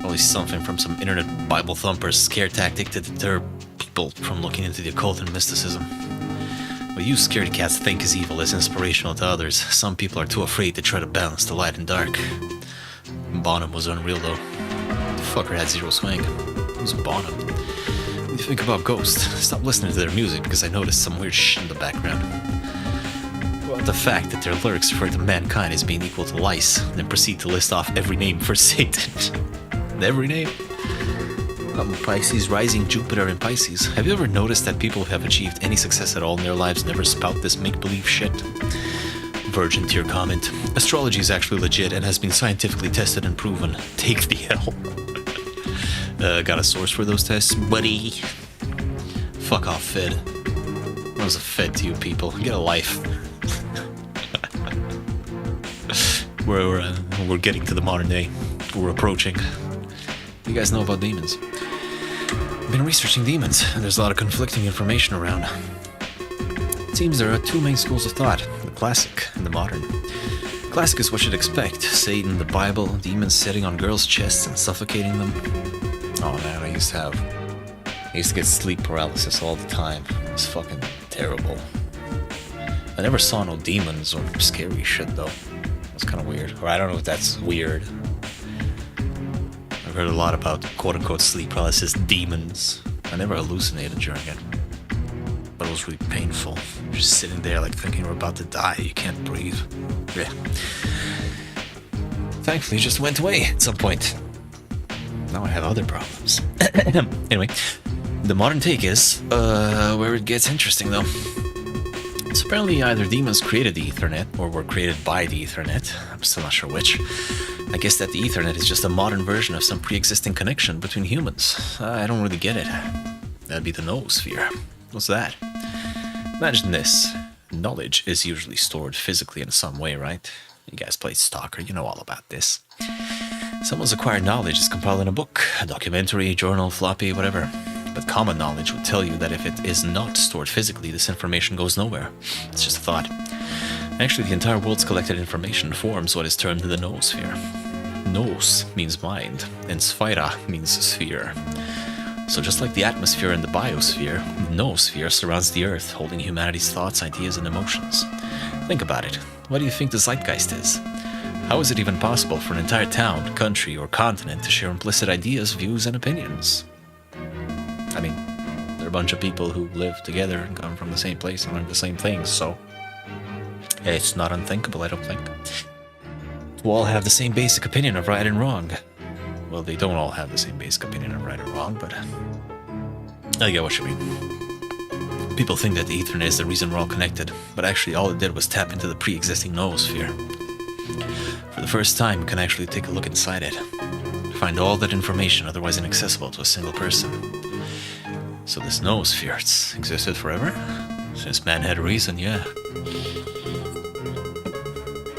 Probably something from some internet Bible thumper's scare tactic to deter people from looking into the occult and mysticism. What you scaredy cats think is evil is inspirational to others. Some people are too afraid to try to balance the light and dark. Bonham was unreal though. The fucker had zero swing. Who's Bonham? What do you think about Ghost? Stop listening to their music because I noticed some weird shit in the background. Well, the fact that their lyrics refer to mankind as being equal to lice, and then proceed to list off every name for Satan. Every name? I'm a Pisces rising, Jupiter in Pisces. Have you ever noticed that people who have achieved any success at all in their lives never spout this make-believe shit? Virgin to your comment. Astrology is actually legit and has been scientifically tested and proven. Take the L. Got a source for those tests, buddy? Fuck off, Fed. What was a Fed to you people? Get a life. We're getting to the modern day. We're approaching. You guys know about demons? I've been researching demons, and there's a lot of conflicting information around. It seems there are two main schools of thought, the classic and the modern. Classic is what you'd expect. Satan, the Bible, demons sitting on girls' chests and suffocating them. Oh man, I used to get sleep paralysis all the time. It was fucking terrible. I never saw no demons or scary shit though. It was kind of weird. Or I don't know if that's weird. I've heard a lot about quote-unquote sleep paralysis demons. I never hallucinated during it. But it was really painful. You're just sitting there like thinking you're about to die. You can't breathe. Yeah. Thankfully, it just went away at some point. Now I have other problems. Anyway, the modern take is where it gets interesting though. So apparently either demons created the Ethernet or were created by the Ethernet. I'm still not sure which. I guess that the Ethernet is just a modern version of some pre-existing connection between humans. I don't really get it. That'd be the noosphere. What's that? Imagine this. Knowledge is usually stored physically in some way, right? You guys played Stalker, you know all about this. Someone's acquired knowledge is compiled in a book, a documentary, journal, floppy, whatever. But common knowledge would tell you that if it is not stored physically, this information goes nowhere. It's just a thought. Actually, the entire world's collected information forms what is termed the noosphere. Nous means mind, and sphera means sphere. So just like the atmosphere and the biosphere, the noosphere surrounds the Earth, holding humanity's thoughts, ideas, and emotions. Think about it. What do you think the zeitgeist is? How is it even possible for an entire town, country, or continent to share implicit ideas, views, and opinions? I mean, they're a bunch of people who live together and come from the same place and learn the same things, so it's not unthinkable, I don't think. To all have the same basic opinion of right and wrong. Well, they don't all have the same basic opinion of right and wrong, but I get what you mean. People think that the Ethernet is the reason we're all connected, but actually all it did was tap into the pre-existing noosphere. For the first time, you can actually take a look inside it. Find all that information otherwise inaccessible to a single person. So this noosphere, it's existed forever? Since man had a reason, yeah.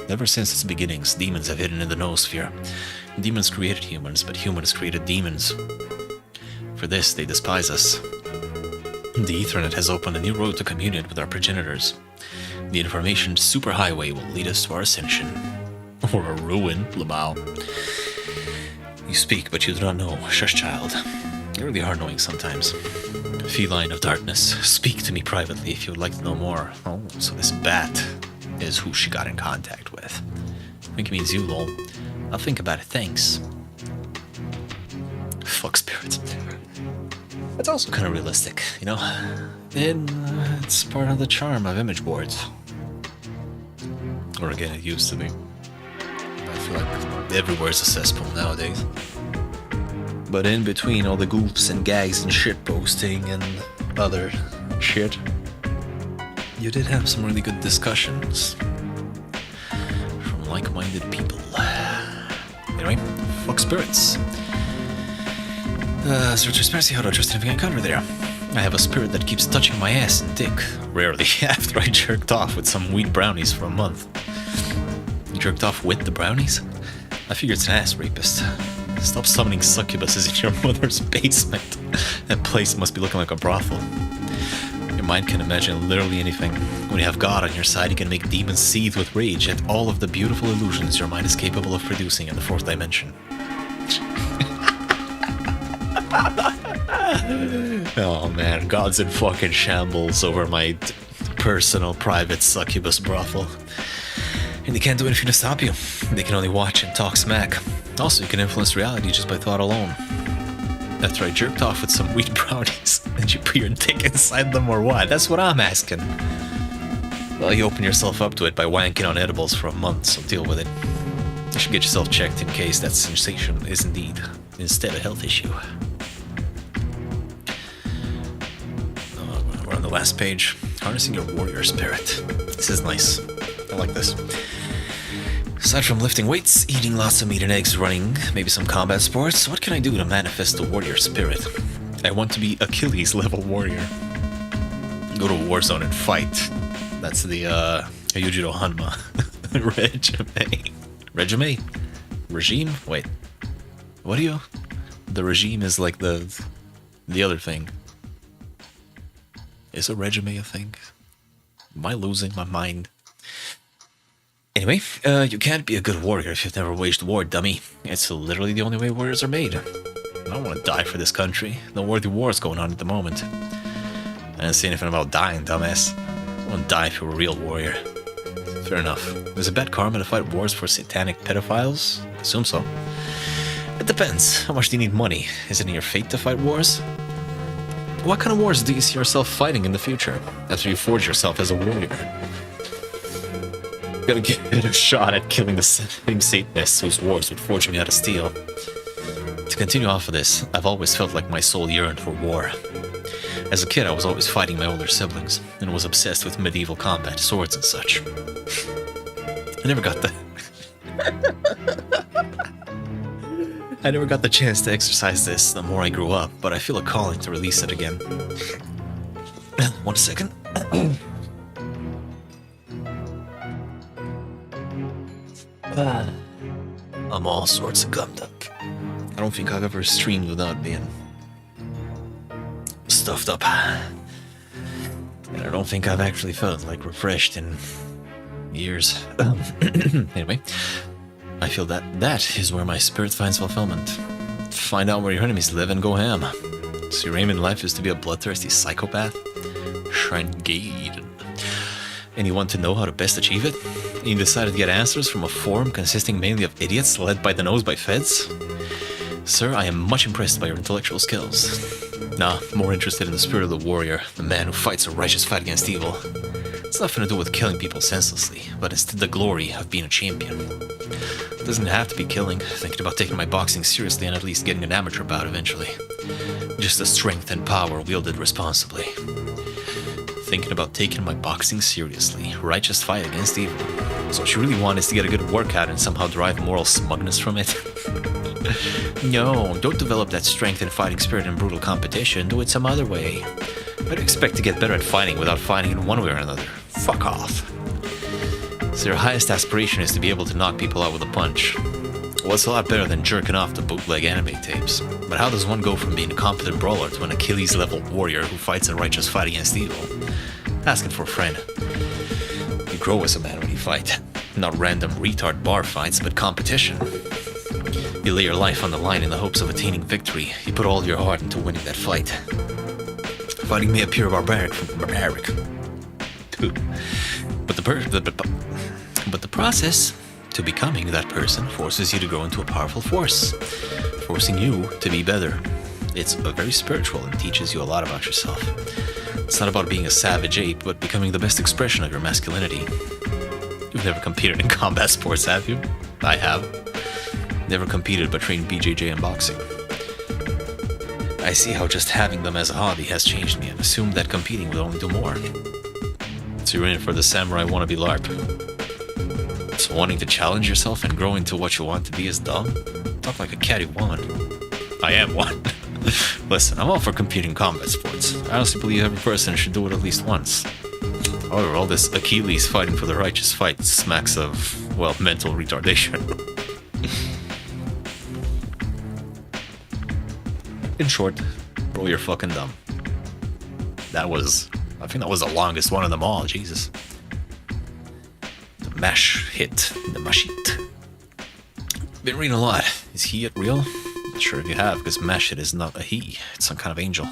Ever since its beginnings, demons have hidden in the noosphere. Demons created humans, but humans created demons. For this, they despise us. The Ethernet has opened a new road to communion with our progenitors. The information superhighway will lead us to our ascension. Or a ruin, Lamau. You speak, but you do not know. Shush, child. You really are annoying sometimes. Feline of darkness, speak to me privately if you would like to know more. Oh, so this bat is who she got in contact with. I think it means you, lol. I'll think about it, thanks. Fuck spirits. That's also kind of realistic, you know? And it's part of the charm of image boards. Or again, it used to be. I feel like everywhere's a cesspool nowadays. But in between all the goofs and gags and shit posting and other shit, you did have some really good discussions from like-minded people. Anyway, fuck spirits. So transparency, how do I trust anything I encounter there? I have a spirit that keeps touching my ass and dick, rarely after I jerked off with some weed brownies for a month. You jerked off with the brownies? I figure it's an ass rapist. Stop summoning succubuses in your mother's basement. That place must be looking like a brothel. Your mind can imagine literally anything. When you have God on your side, you can make demons seethe with rage at all of the beautiful illusions your mind is capable of producing in the fourth dimension. Oh man, God's in fucking shambles over my personal, private succubus brothel. And they can't do anything to stop you. They can only watch and talk smack. Also, you can influence reality just by thought alone. After I jerked off with some weed brownies, did you put your dick inside them or what? That's what I'm asking. Well, you open yourself up to it by wanking on edibles for a month, so deal with it. You should get yourself checked in case that sensation is instead a health issue. We're on the last page. Harnessing your warrior spirit. This is nice. I like this. Aside from lifting weights, eating lots of meat and eggs, running, maybe some combat sports, what can I do to manifest the warrior spirit? I want to be Achilles level warrior. Go to a war zone and fight. That's the Yujiro Hanma. Regime? Regime? Wait. What do you? The regime is like the other thing. Is a regime a thing? Am I losing my mind? Anyway, you can't be a good warrior if you've never waged war, dummy. It's literally the only way warriors are made. I don't want to die for this country. No worthy wars going on at the moment. I didn't say anything about dying, dumbass. I won't die if you're a real warrior. Fair enough. Is it bad karma to fight wars for satanic pedophiles? I assume so. It depends. How much do you need money? Is it in your fate to fight wars? What kind of wars do you see yourself fighting in the future, after you forge yourself as a warrior? You gotta give it a shot at killing the same Satanists whose wars would forge me out of steel. To continue off of this, I've always felt like my soul yearned for war. As a kid, I was always fighting my older siblings, and was obsessed with medieval combat, swords and such. I never got the chance to exercise this the more I grew up, but I feel a calling to release it again. 1 second. I'm all sorts of gummed up. I don't think I've ever streamed without being stuffed up. And I don't think I've actually felt like refreshed in years. Anyway, I feel that is where my spirit finds fulfillment. Find out where your enemies live and go ham. So your aim in life is to be a bloodthirsty psychopath? Shrine Gate. And you want to know how to best achieve it? And you decided to get answers from a forum consisting mainly of idiots led by the nose by feds? Sir, I am much impressed by your intellectual skills. Nah, more interested in the spirit of the warrior, the man who fights a righteous fight against evil. It's nothing to do with killing people senselessly, but instead the glory of being a champion. It doesn't have to be killing, thinking about taking my boxing seriously and at least getting an amateur bout eventually. Just the strength and power wielded responsibly. Thinking about taking my boxing seriously, righteous fight against evil. So what you really want is to get a good workout and somehow derive moral smugness from it. No, don't develop that strength and fighting spirit in brutal competition, do it some other way. How do you expect to get better at fighting without fighting in one way or another? Fuck off. So your highest aspiration is to be able to knock people out with a punch. Well, it's a lot better than jerking off to bootleg anime tapes. But how does one go from being a competent brawler to an Achilles-level warrior who fights a righteous fight against evil? Asking for a friend. You grow as a man when you fight. Not random retard bar fights, but competition. You lay your life on the line in the hopes of attaining victory. You put all your heart into winning that fight. Fighting may appear barbaric, but the process to becoming that person forces you to grow into a powerful force, forcing you to be better. It's very spiritual and teaches you a lot about yourself. It's not about being a savage ape, but becoming the best expression of your masculinity. You've never competed in combat sports, have you? I have. Never competed but trained BJJ and boxing. I see how just having them as a hobby has changed me and assumed that competing would only do more. So you're in it for the samurai wannabe LARP. So wanting to challenge yourself and grow into what you want to be is dumb? Talk like a catty woman. I am one. Listen, I'm all for competing in combat sports. I honestly believe every person should do it at least once. However, all this Achilles fighting for the righteous fight smacks of, well, mental retardation. In short, bro, you're fucking dumb. I think that was the longest one of them all, Jesus. The mash hit, the mash hit. Been reading a lot. Is he it real? Not sure if you have, because mash hit is not a he. It's some kind of angel.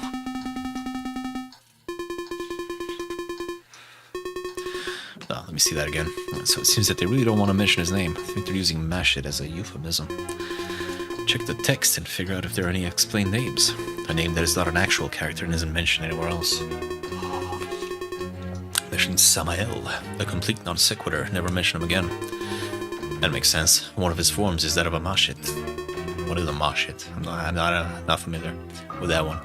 Oh, let me see that again. So it seems that they really don't want to mention his name. I think they're using mash hit as a euphemism. Check the text and figure out if there are any explained names. A name that is not an actual character and isn't mentioned anywhere else. Mention Samael, a complete non sequitur, never mention him again. That makes sense. One of his forms is that of a mashit. What is a mashit? I'm not familiar with that one.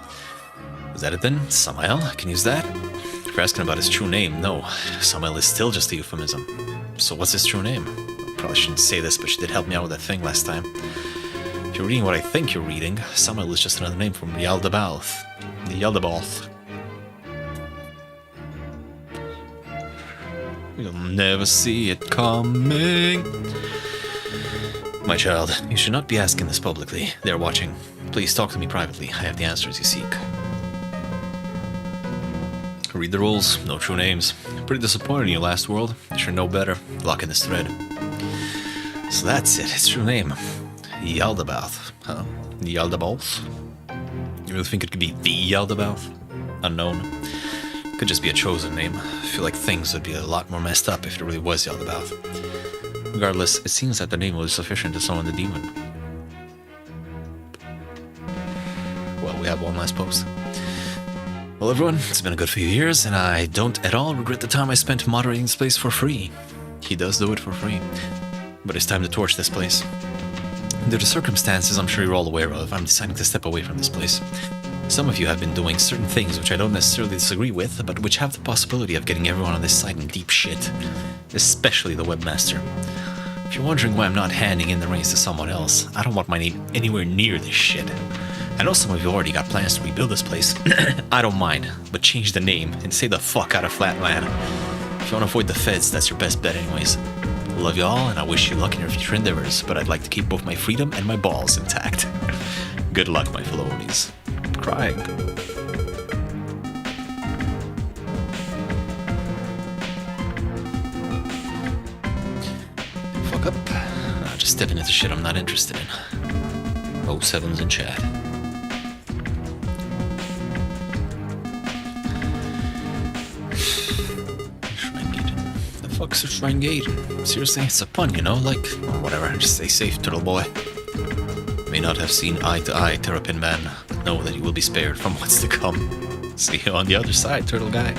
Is that it then? Samael? I can use that? If you're asking about his true name, no. Samael is still just a euphemism. So what's his true name? I probably shouldn't say this, but she did help me out with that thing last time. If you're reading what I think you're reading, Samael is just another name from Yaldabaoth. Yaldabaoth. You'll never see it coming. My child, you should not be asking this publicly. They're watching. Please talk to me privately. I have the answers you seek. Read the rules. No true names. Pretty disappointed in your last world. You should know better. Lock in this thread. So that's it. His true name. Yaldabaoth. Huh? Yaldabaoth? You really think it could be the Yaldabaoth? Unknown. Could just be a chosen name. I feel like things would be a lot more messed up if it really was Yaldabaoth. Regardless, it seems that the name was sufficient to summon the demon. Well, we have one last post. Well, everyone, it's been a good few years, and I don't at all regret the time I spent moderating this place for free. He does do it for free. But it's time to torch this place. Due to circumstances I'm sure you're all aware of, I'm deciding to step away from this place. Some of you have been doing certain things which I don't necessarily disagree with, but which have the possibility of getting everyone on this site in deep shit. Especially the webmaster. If you're wondering why I'm not handing in the reins to someone else, I don't want my name anywhere near this shit. I know some of you already got plans to rebuild this place. I don't mind, but change the name and stay the fuck out of Flatland. If you want to avoid the feds, that's your best bet anyways. I love you all, and I wish you luck in your future endeavors, but I'd like to keep both my freedom and my balls intact. Good luck, my fellow Onis. I'm crying. Fuck up. Just stepping into shit I'm not interested in. 07's in chat. Fuck's a shrine gate? Seriously, it's a pun, you know, like, whatever, just stay safe, turtle boy. May not have seen eye to eye, Terrapin man, but know that you will be spared from what's to come. See you on the other side, turtle guy.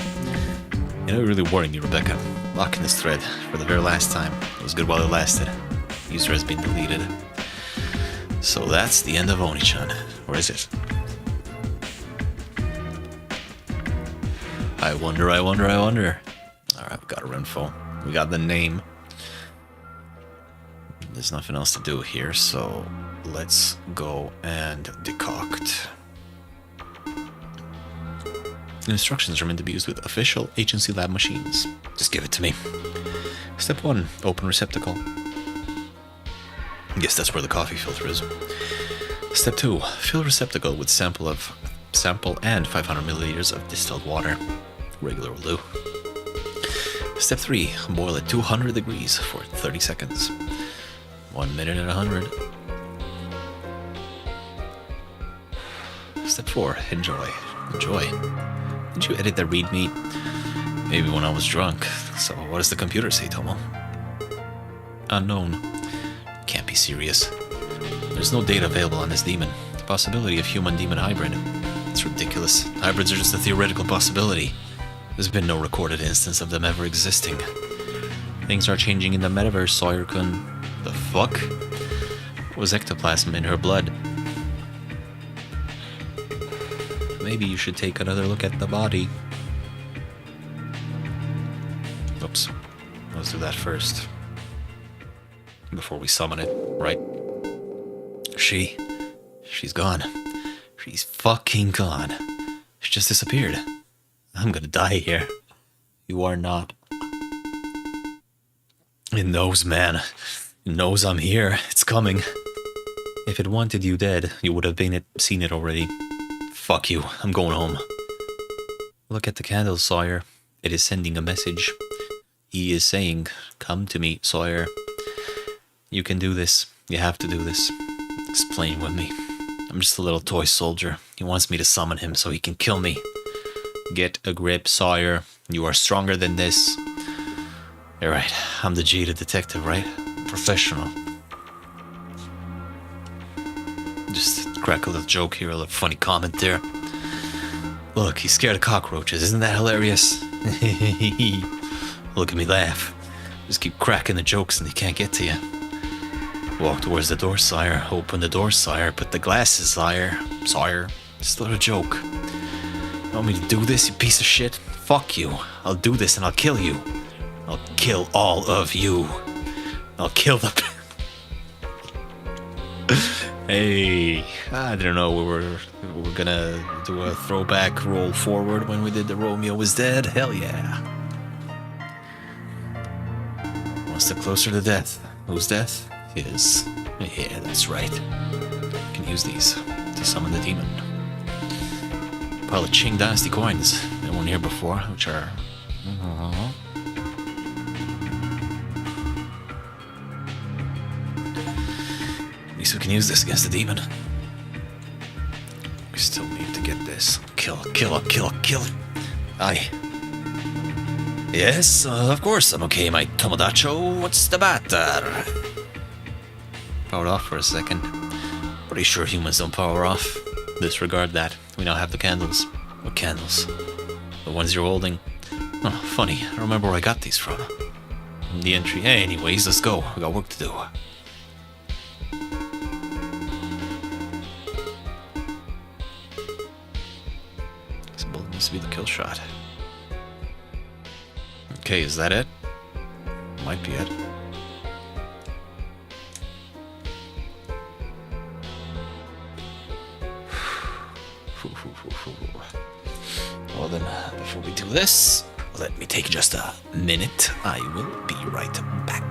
You know, you're really worrying me, Rebecca. Locking this thread for the very last time. It was good while it lasted. User has been deleted. So that's the end of Oni-chan. Or is it? I wonder. Alright, we got our info. We got the name. There's nothing else to do here, so let's go and decoct. The instructions are meant to be used with official agency lab machines. Just give it to me. Step 1. Open receptacle. Guess that's where the coffee filter is. Step 2. Fill receptacle with sample and 500 milliliters of distilled water. Regular will do. Step 3. Boil at 200 degrees for 30 seconds. 1 minute at 100. Step 4. Enjoy. Did you edit the readme? Maybe when I was drunk. So what does the computer say, Tomo? Unknown. Can't be serious. There's no data available on this demon. The possibility of human-demon hybrid. It's ridiculous. Hybrids are just a theoretical possibility. There's been no recorded instance of them ever existing. Things are changing in the metaverse, Sawyer-kun. The fuck? What was ectoplasm in her blood? Maybe you should take another look at the body. Oops. Let's do that first. Before we summon it, right? She's gone. She's fucking gone. She just disappeared. I'm gonna die here. You are not. It knows, man. It knows I'm here. It's coming. If it wanted you dead, you would have seen it already. Fuck you. I'm going home. Look at the candle, Sawyer. It is sending a message. He is saying, come to me, Sawyer. You can do this. You have to do this. He's playing with me. I'm just a little toy soldier. He wants me to summon him so he can kill me. Get a grip, Sawyer. You are stronger than this. You're right. I'm the jaded detective, right? Professional. Just crack a little joke here, a little funny comment there. Look, he's scared of cockroaches. Isn't that hilarious? Look at me laugh. Just keep cracking the jokes and they can't get to you. Walk towards the door, Sire. Open the door, Sire. Put the glasses, Sire. Sire. Just a little joke. You want me to do this, you piece of shit? Fuck you. I'll do this and I'll kill you. I'll kill all of you. I'll kill the... Hey, I didn't know we were gonna do a throwback roll forward when we did the Romeo was Dead. Hell yeah. One step closer to death. Whose death? His. Yeah, that's right. I can use these to summon the demon. Pile of Qing Dynasty coins. No one here before, which are... At least we can use this against the demon. We still need to get this. Kill it. Aye. Yes, of course I'm okay, my Tomodacho. What's the matter? Powered off for a second. Pretty sure humans don't power off. Disregard that. We now have the candles. What candles? The ones you're holding. Oh, funny. I don't remember where I got these from. The entry. Hey, anyways, let's go. We got work to do. This bullet needs to be the kill shot. Okay, is that it? Might be it. Well then, before we do this, let me take just a minute. I will be right back.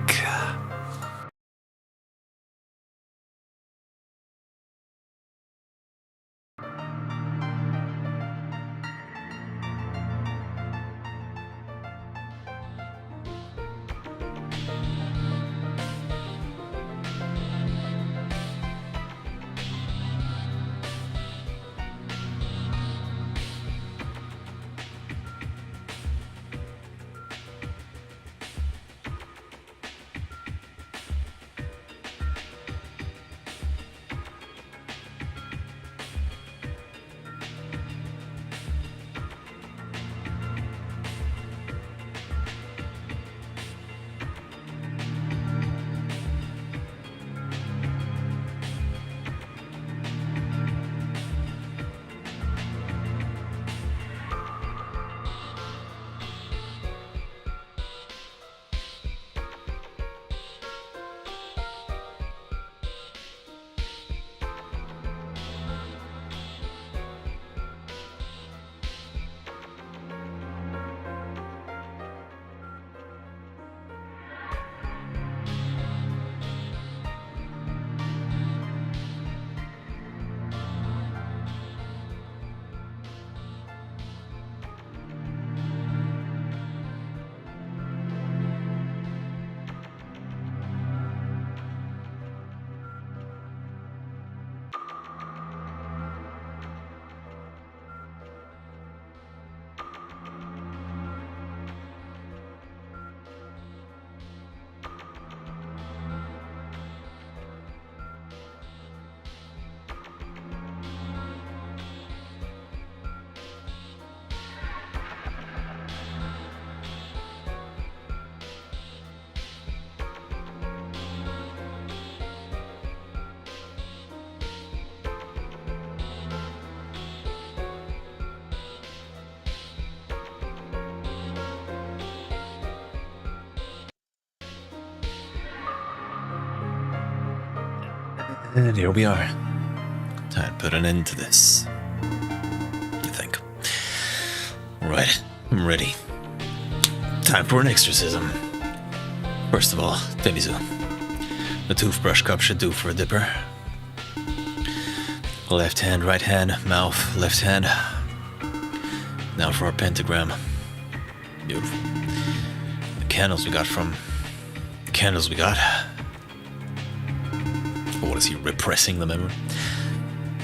And here we are. Time to put an end to this. You think? Right, I'm ready. Time for an exorcism. First of all, Temizu. The toothbrush cup should do for a dipper. Left hand, right hand, mouth, left hand. Now for our pentagram. Beautiful. The candles we got. What is he, repressing the memory?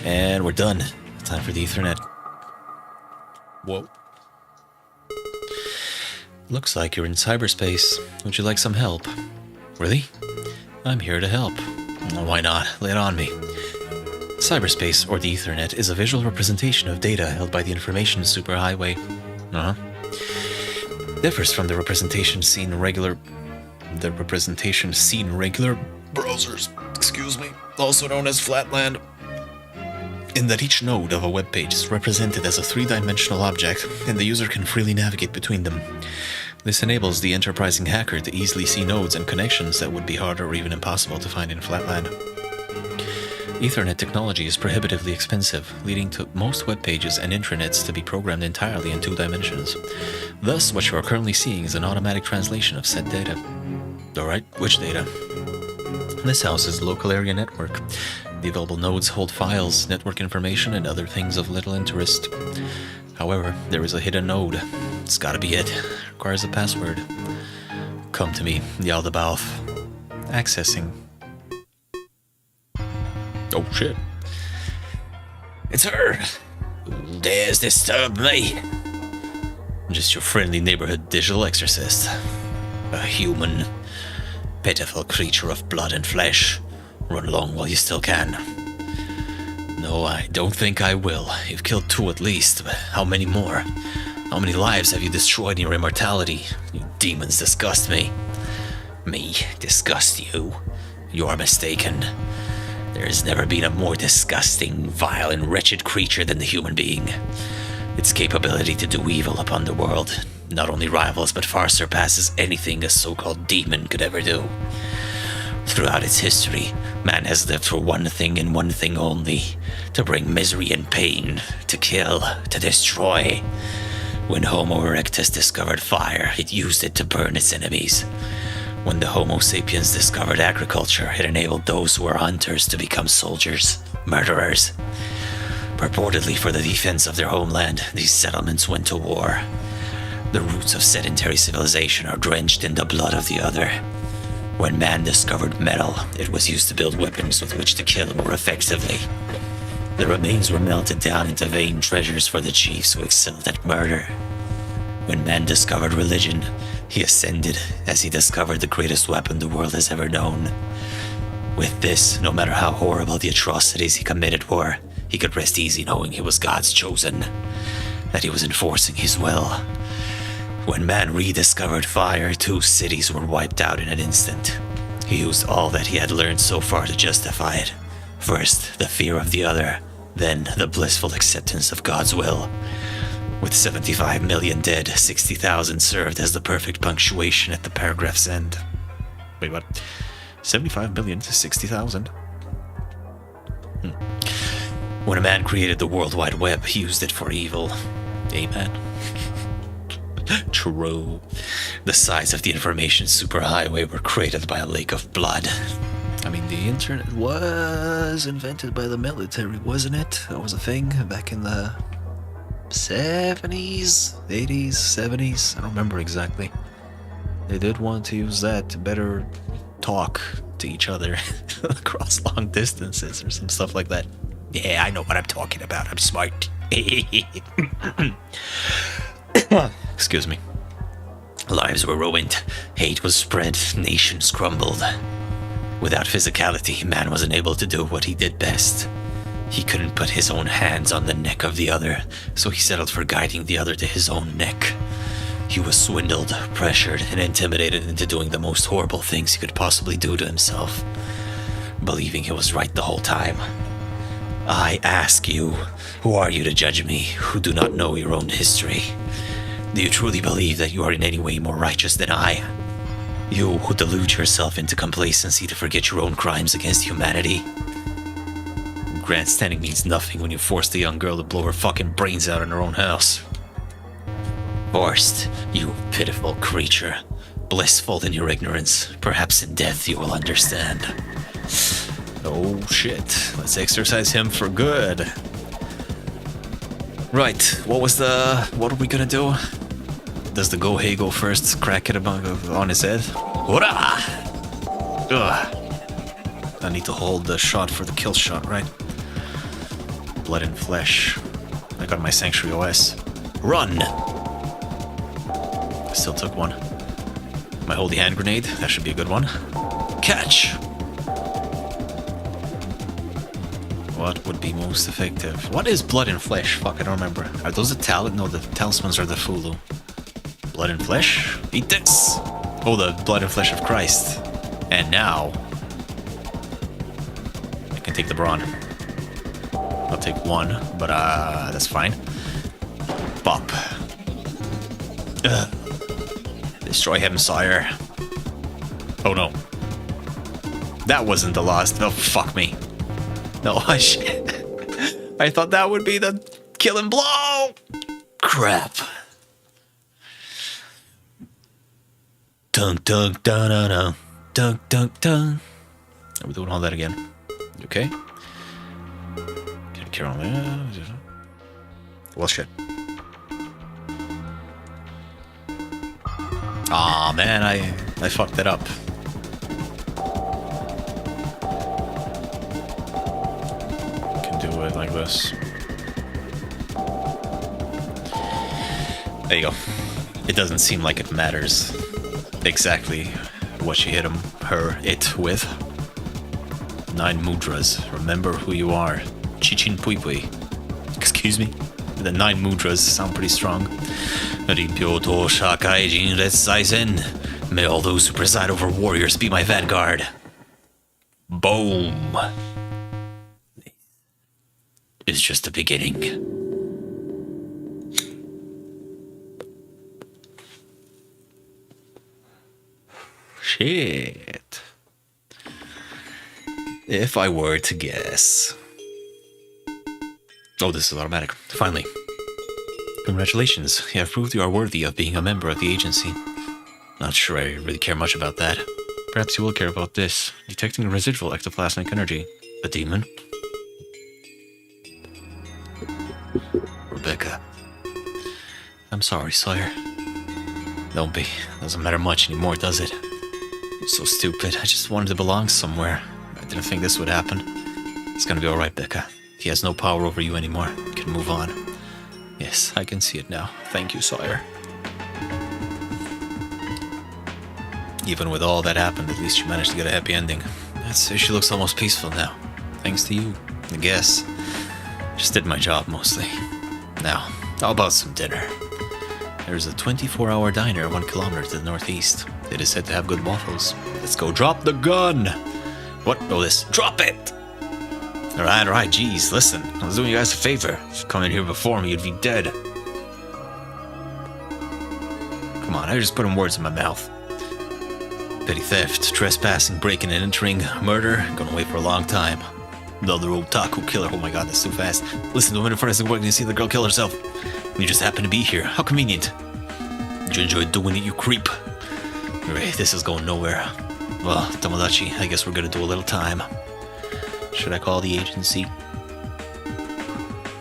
And we're done. Time for the Ethernet. Whoa. Looks like you're in cyberspace. Would you like some help? Really? I'm here to help. Why not? Lay it on me. Cyberspace, or the Ethernet, is a visual representation of data held by the information superhighway. Differs from the representation seen in regular browsers, also known as flatland, in that each node of a web page is represented as a three-dimensional object, and the user can freely navigate between them. This enables the enterprising hacker to easily see nodes and connections that would be harder or even impossible to find in flatland. Ethernet technology is prohibitively expensive, leading to most web pages and intranets to be programmed entirely in 2 dimensions. Thus, what you are currently seeing is an automatic translation of said data. Alright, which data? This houses local area network. The available nodes hold files, network information, and other things of little interest. However, there is a hidden node. It's gotta be it. Requires a password. Come to me, Yaldabaoth. Accessing. Oh shit. It's her! Who dares disturb me? I'm just your friendly neighborhood digital exorcist. A human, pitiful creature of blood and flesh. Run along while you still can. No, I don't think I will. You've killed 2 at least, but how many more? How many lives have you destroyed in your immortality? You demons disgust me. Me disgust you? You are mistaken. There has never been a more disgusting, vile, and wretched creature than the human being. Its capability to do evil upon the world not only rivals but far surpasses anything a so-called demon could ever do. Throughout its history, man has lived for one thing and one thing only: to bring misery and pain, to kill, to destroy. When Homo erectus discovered fire, it used it to burn its enemies. When the Homo sapiens discovered agriculture, it enabled those who were hunters to become soldiers, murderers. Purportedly for the defense of their homeland, these settlements went to war. The roots of sedentary civilization are drenched in the blood of the other. When man discovered metal, it was used to build weapons with which to kill more effectively. The remains were melted down into vain treasures for the chiefs who excelled at murder. When man discovered religion, he ascended as he discovered the greatest weapon the world has ever known. With this, no matter how horrible the atrocities he committed were, he could rest easy knowing he was God's chosen, that he was enforcing his will. When man rediscovered fire, 2 cities were wiped out in an instant. He used all that he had learned so far to justify it. First, the fear of the other, then the blissful acceptance of God's will. With 75 million dead, 60,000 served as the perfect punctuation at the paragraph's end. Wait, what? 75 million to 60,000? When a man created the World Wide Web, he used it for evil. Amen. True. The size of the information superhighway were created by a lake of blood. I mean, the internet was invented by the military, wasn't it? That was a thing back in the 70s, 80s, 70s. I don't remember exactly. They did want to use that to better talk to each other across long distances or some stuff like that. Yeah, I know what I'm talking about. I'm smart. Excuse me. Lives were ruined. Hate was spread. Nations crumbled. Without physicality, man was unable to do what he did best. He couldn't put his own hands on the neck of the other, so he settled for guiding the other to his own neck. He was swindled, pressured, and intimidated into doing the most horrible things he could possibly do to himself, believing he was right the whole time. I ask you, who are you to judge me, who do not know your own history? Do you truly believe that you are in any way more righteous than I? You who delude yourself into complacency to forget your own crimes against humanity? grandstanding means nothing when you force the young girl to blow her fucking brains out in her own house. Forced, you pitiful creature. Blissful in your ignorance. Perhaps in death you will understand. Oh shit. Let's exercise him for good. Right, what are we gonna do? Does the Gohei go first? Crack it on his head? Hurrah! Ugh. I need to hold the shot for the kill shot, right? Blood and flesh. I got my Sanctuary OS. Run! I still took one. My holy hand grenade, that should be a good one. Catch! What would be most effective? What is blood and flesh? Fuck, I don't remember. Are those the talent? No, the talismans are the Fulu. Blood and flesh? Eat this! Oh, the blood and flesh of Christ. And now... I can take the brawn. I'll take one, but that's fine. Bop. Ugh. Destroy him, sire. Oh no. That wasn't the last. Oh, fuck me. No, shit. I thought that would be the killing blow. Crap. Dun dun dun dun dun dun dun dun. Are we doing all that again? Okay. Carol. Well, shit. Aw, man, I fucked it up. Can do it like this. There you go. It doesn't seem like it matters exactly what you hit him, her, it with. 9 mudras. Remember who you are. Chichin Pui Pui. Excuse me? The 9 mudras sound pretty strong. Ripyoto Shakaijin Retsaisen. May all those who preside over warriors be my vanguard. Boom. It's just the beginning. Shit. If I were to guess. Oh, this is automatic. Finally. Congratulations, you have proved you are worthy of being a member of the agency. Not sure I really care much about that. Perhaps you will care about this. Detecting residual ectoplasmic energy. A demon? Rebecca. I'm sorry, sire. Don't be. Doesn't matter much anymore, does it? So stupid. I just wanted to belong somewhere. I didn't think this would happen. It's gonna be alright, Becca. He has no power over you anymore. You can move on. Yes, I can see it now. Thank you, sire. Even with all that happened, at least you managed to get a happy ending. I'd say she looks almost peaceful now. Thanks to you, I guess. Just did my job, mostly. Now, how about some dinner? There's a 24-hour diner 1 kilometer to the northeast. It is said to have good waffles. Let's go drop the gun! What? Oh, this. Drop it! Alright, geez, listen. I was doing you guys a favor. If you come in here before me, you'd be dead. Come on, I just put in words in my mouth. Petty theft, trespassing, breaking and entering, murder, gonna wait for a long time. Another otaku killer, oh my god, that's so fast. Listen, the minute first work, you see the girl kill herself. You just happen to be here, how convenient. Did you enjoy doing it, you creep? Right, this is going nowhere. Well, Tomodachi, I guess we're gonna do a little time. Should I call the agency?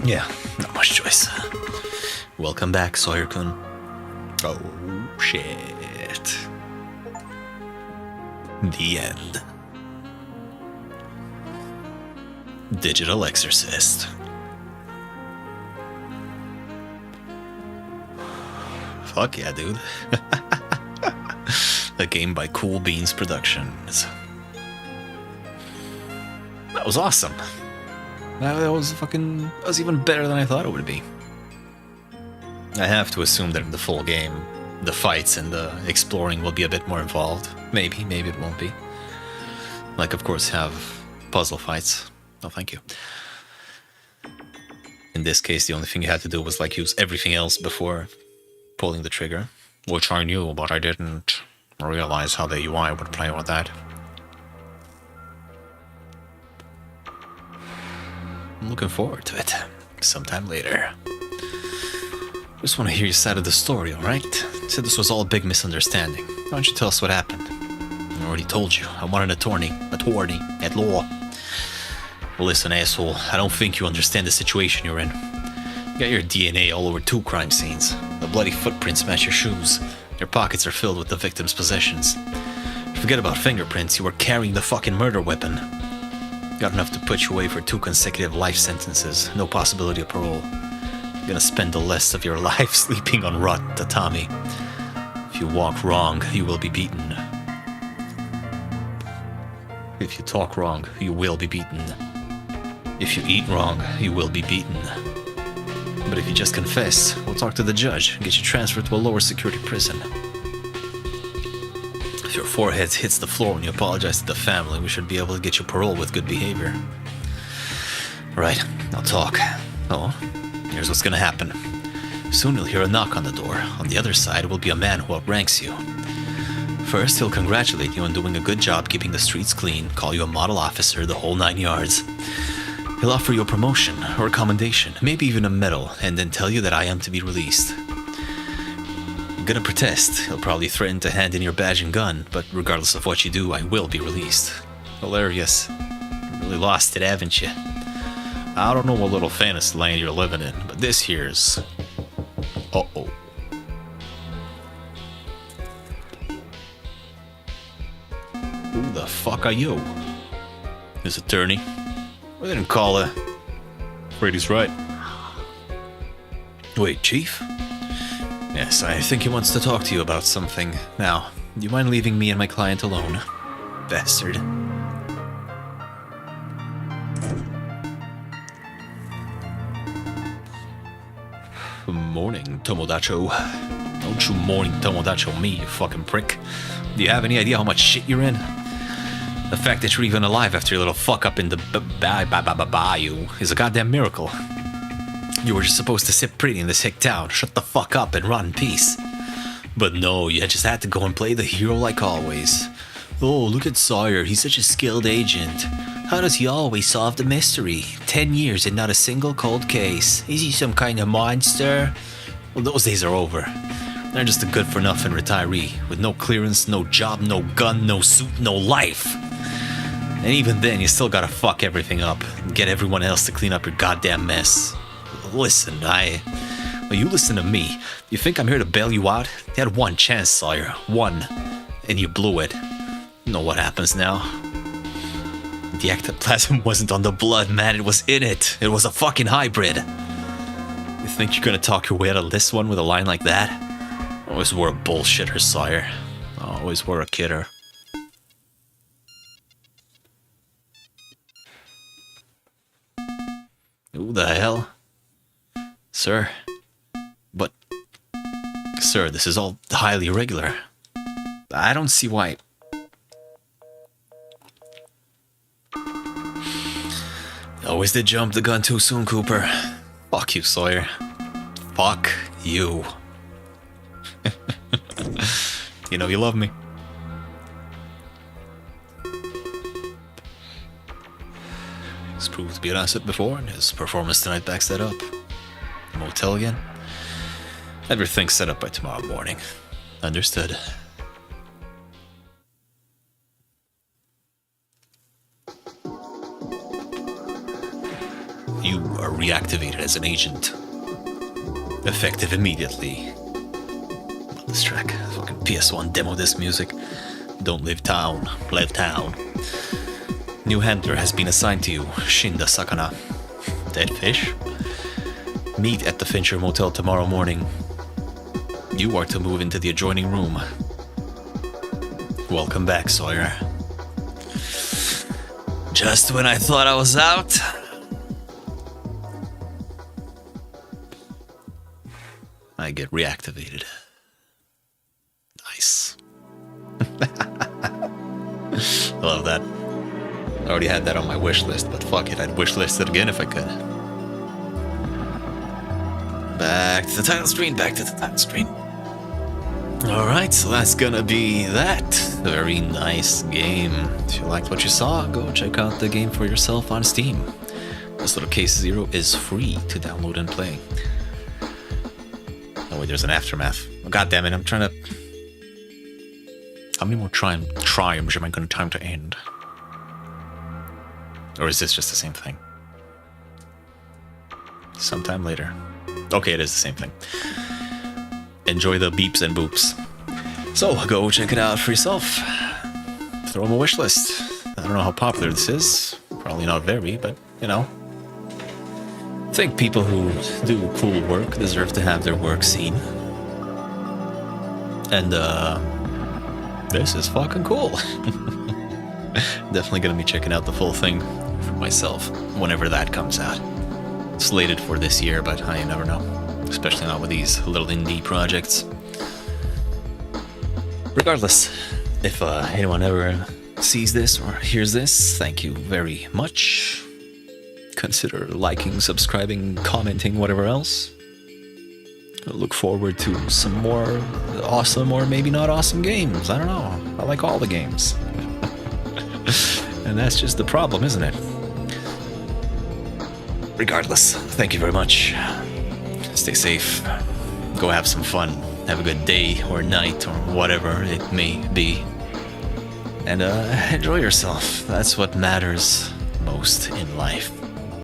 Yeah, not much choice. Welcome back, Sawyer-kun. Oh, shit. The end. Digital Exorcist. Fuck yeah, dude. A game by Cool Beans Productions. That was awesome. That was even better than I thought it would be. I have to assume that in the full game, the fights and the exploring will be a bit more involved. Maybe it won't be. Like, of course, have puzzle fights. No, thank you. In this case, the only thing you had to do was, like, use everything else before pulling the trigger. Which I knew, but I didn't realize how the UI would play with that. I'm looking forward to it. Sometime later. Just want to hear your side of the story, alright? Said this was all a big misunderstanding. Why don't you tell us what happened? I already told you. I want an attorney at law. Well, listen, asshole. I don't think you understand the situation you're in. You got your DNA all over 2 crime scenes. The bloody footprints match your shoes. Your pockets are filled with the victim's possessions. Forget about fingerprints. You were carrying the fucking murder weapon. Got enough to put you away for 2 consecutive life sentences. No possibility of parole. You're gonna spend the rest of your life sleeping on rot tatami. If you walk wrong, you will be beaten. If you talk wrong, you will be beaten. If you eat wrong, you will be beaten. But if you just confess, we'll talk to the judge and get you transferred to a lower security prison. If your forehead hits the floor when you apologize to the family, we should be able to get you parole with good behavior. Right, I'll talk. Oh, here's what's gonna happen. Soon you'll hear a knock on the door. On the other side will be a man who outranks you. First, he'll congratulate you on doing a good job keeping the streets clean, call you a model officer, the whole 9 yards. He'll offer you a promotion or a commendation, maybe even a medal, and then tell you that I am to be released. You're gonna protest. He'll probably threaten to hand in your badge and gun, but regardless of what you do, I will be released. Hilarious. You really lost it, haven't you? I don't know what little fantasy land you're living in, but this here's... Uh-oh. Who the fuck are you? His attorney. We didn't call her. Brady's right. Wait, Chief? Yes, I think he wants to talk to you about something. Now, do you mind leaving me and my client alone? Bastard. Morning, Tomodacho. Don't you morning Tomodacho me, you fucking prick. Do you have any idea how much shit you're in? The fact that you're even alive after your little fuck up in the bayou is a goddamn miracle. You were just supposed to sit pretty in this hick town, shut the fuck up and rot in peace. But no, you just had to go and play the hero like always. Oh, look at Sawyer, he's such a skilled agent. How does he always solve the mystery? 10 years and not a single cold case. Is he some kind of monster? Well, those days are over. They're just a good-for-nothing retiree, with no clearance, no job, no gun, no suit, no life. And even then, you still gotta fuck everything up, and get everyone else to clean up your goddamn mess. Listen, well, you listen to me. You think I'm here to bail you out? You had 1 chance, Sawyer. 1. And you blew it. You know what happens now? The ectoplasm wasn't on the blood, man. It was in it. It was a fucking hybrid. You think you're gonna talk your way out of this one with a line like that? Always were a bullshitter, Sawyer. Always were a kidder. Who the hell? Sir? But... Sir, this is all highly irregular. I don't see why... Always did jump the gun too soon, Cooper. Fuck you, Sawyer. Fuck you. You know you love me. He's proved to be an asset before, and his performance tonight backs that up. The motel again? Everything's set up by tomorrow morning. Understood. You are reactivated as an agent. Effective immediately. Love this track. Fucking PS1 demo disc music. Don't leave town. Leave town. New handler has been assigned to you. Shinda Sakana. Dead fish? Meet at the Fincher Motel tomorrow morning. You are to move into the adjoining room. Welcome back, Sawyer. Just when I thought I was out... I get reactivated. Nice. Love that. I already had that on my wish list, but fuck it, I'd wish list it again if I could. Back to the title screen, back to the title screen. Alright, so that's gonna be that. Very nice game. If you liked what you saw, go check out the game for yourself on Steam. This little case 0 is free to download and play. Oh wait, there's an aftermath. Oh, God damn it, I'm trying to... How many more triumphs am I going to time to end? Or is this just the same thing? Sometime later. Okay, it is the same thing. Enjoy the beeps and boops. So, go check it out for yourself. Throw them a wish list. I don't know how popular this is. Probably not very, but, you know. I think people who do cool work deserve to have their work seen. And, this is fucking cool. Definitely gonna be checking out the full thing for myself whenever that comes out. Slated for this year, but I never know. Especially not with these little indie projects. Regardless, if anyone ever sees this or hears this, thank you very much. Consider liking, subscribing, commenting, whatever else. I look forward to some more awesome or maybe not awesome games. I don't know. I like all the games. And that's just the problem, isn't it? Regardless, thank you very much. Stay safe. Go have some fun. Have a good day or night or whatever it may be. And enjoy yourself. That's what matters most in life.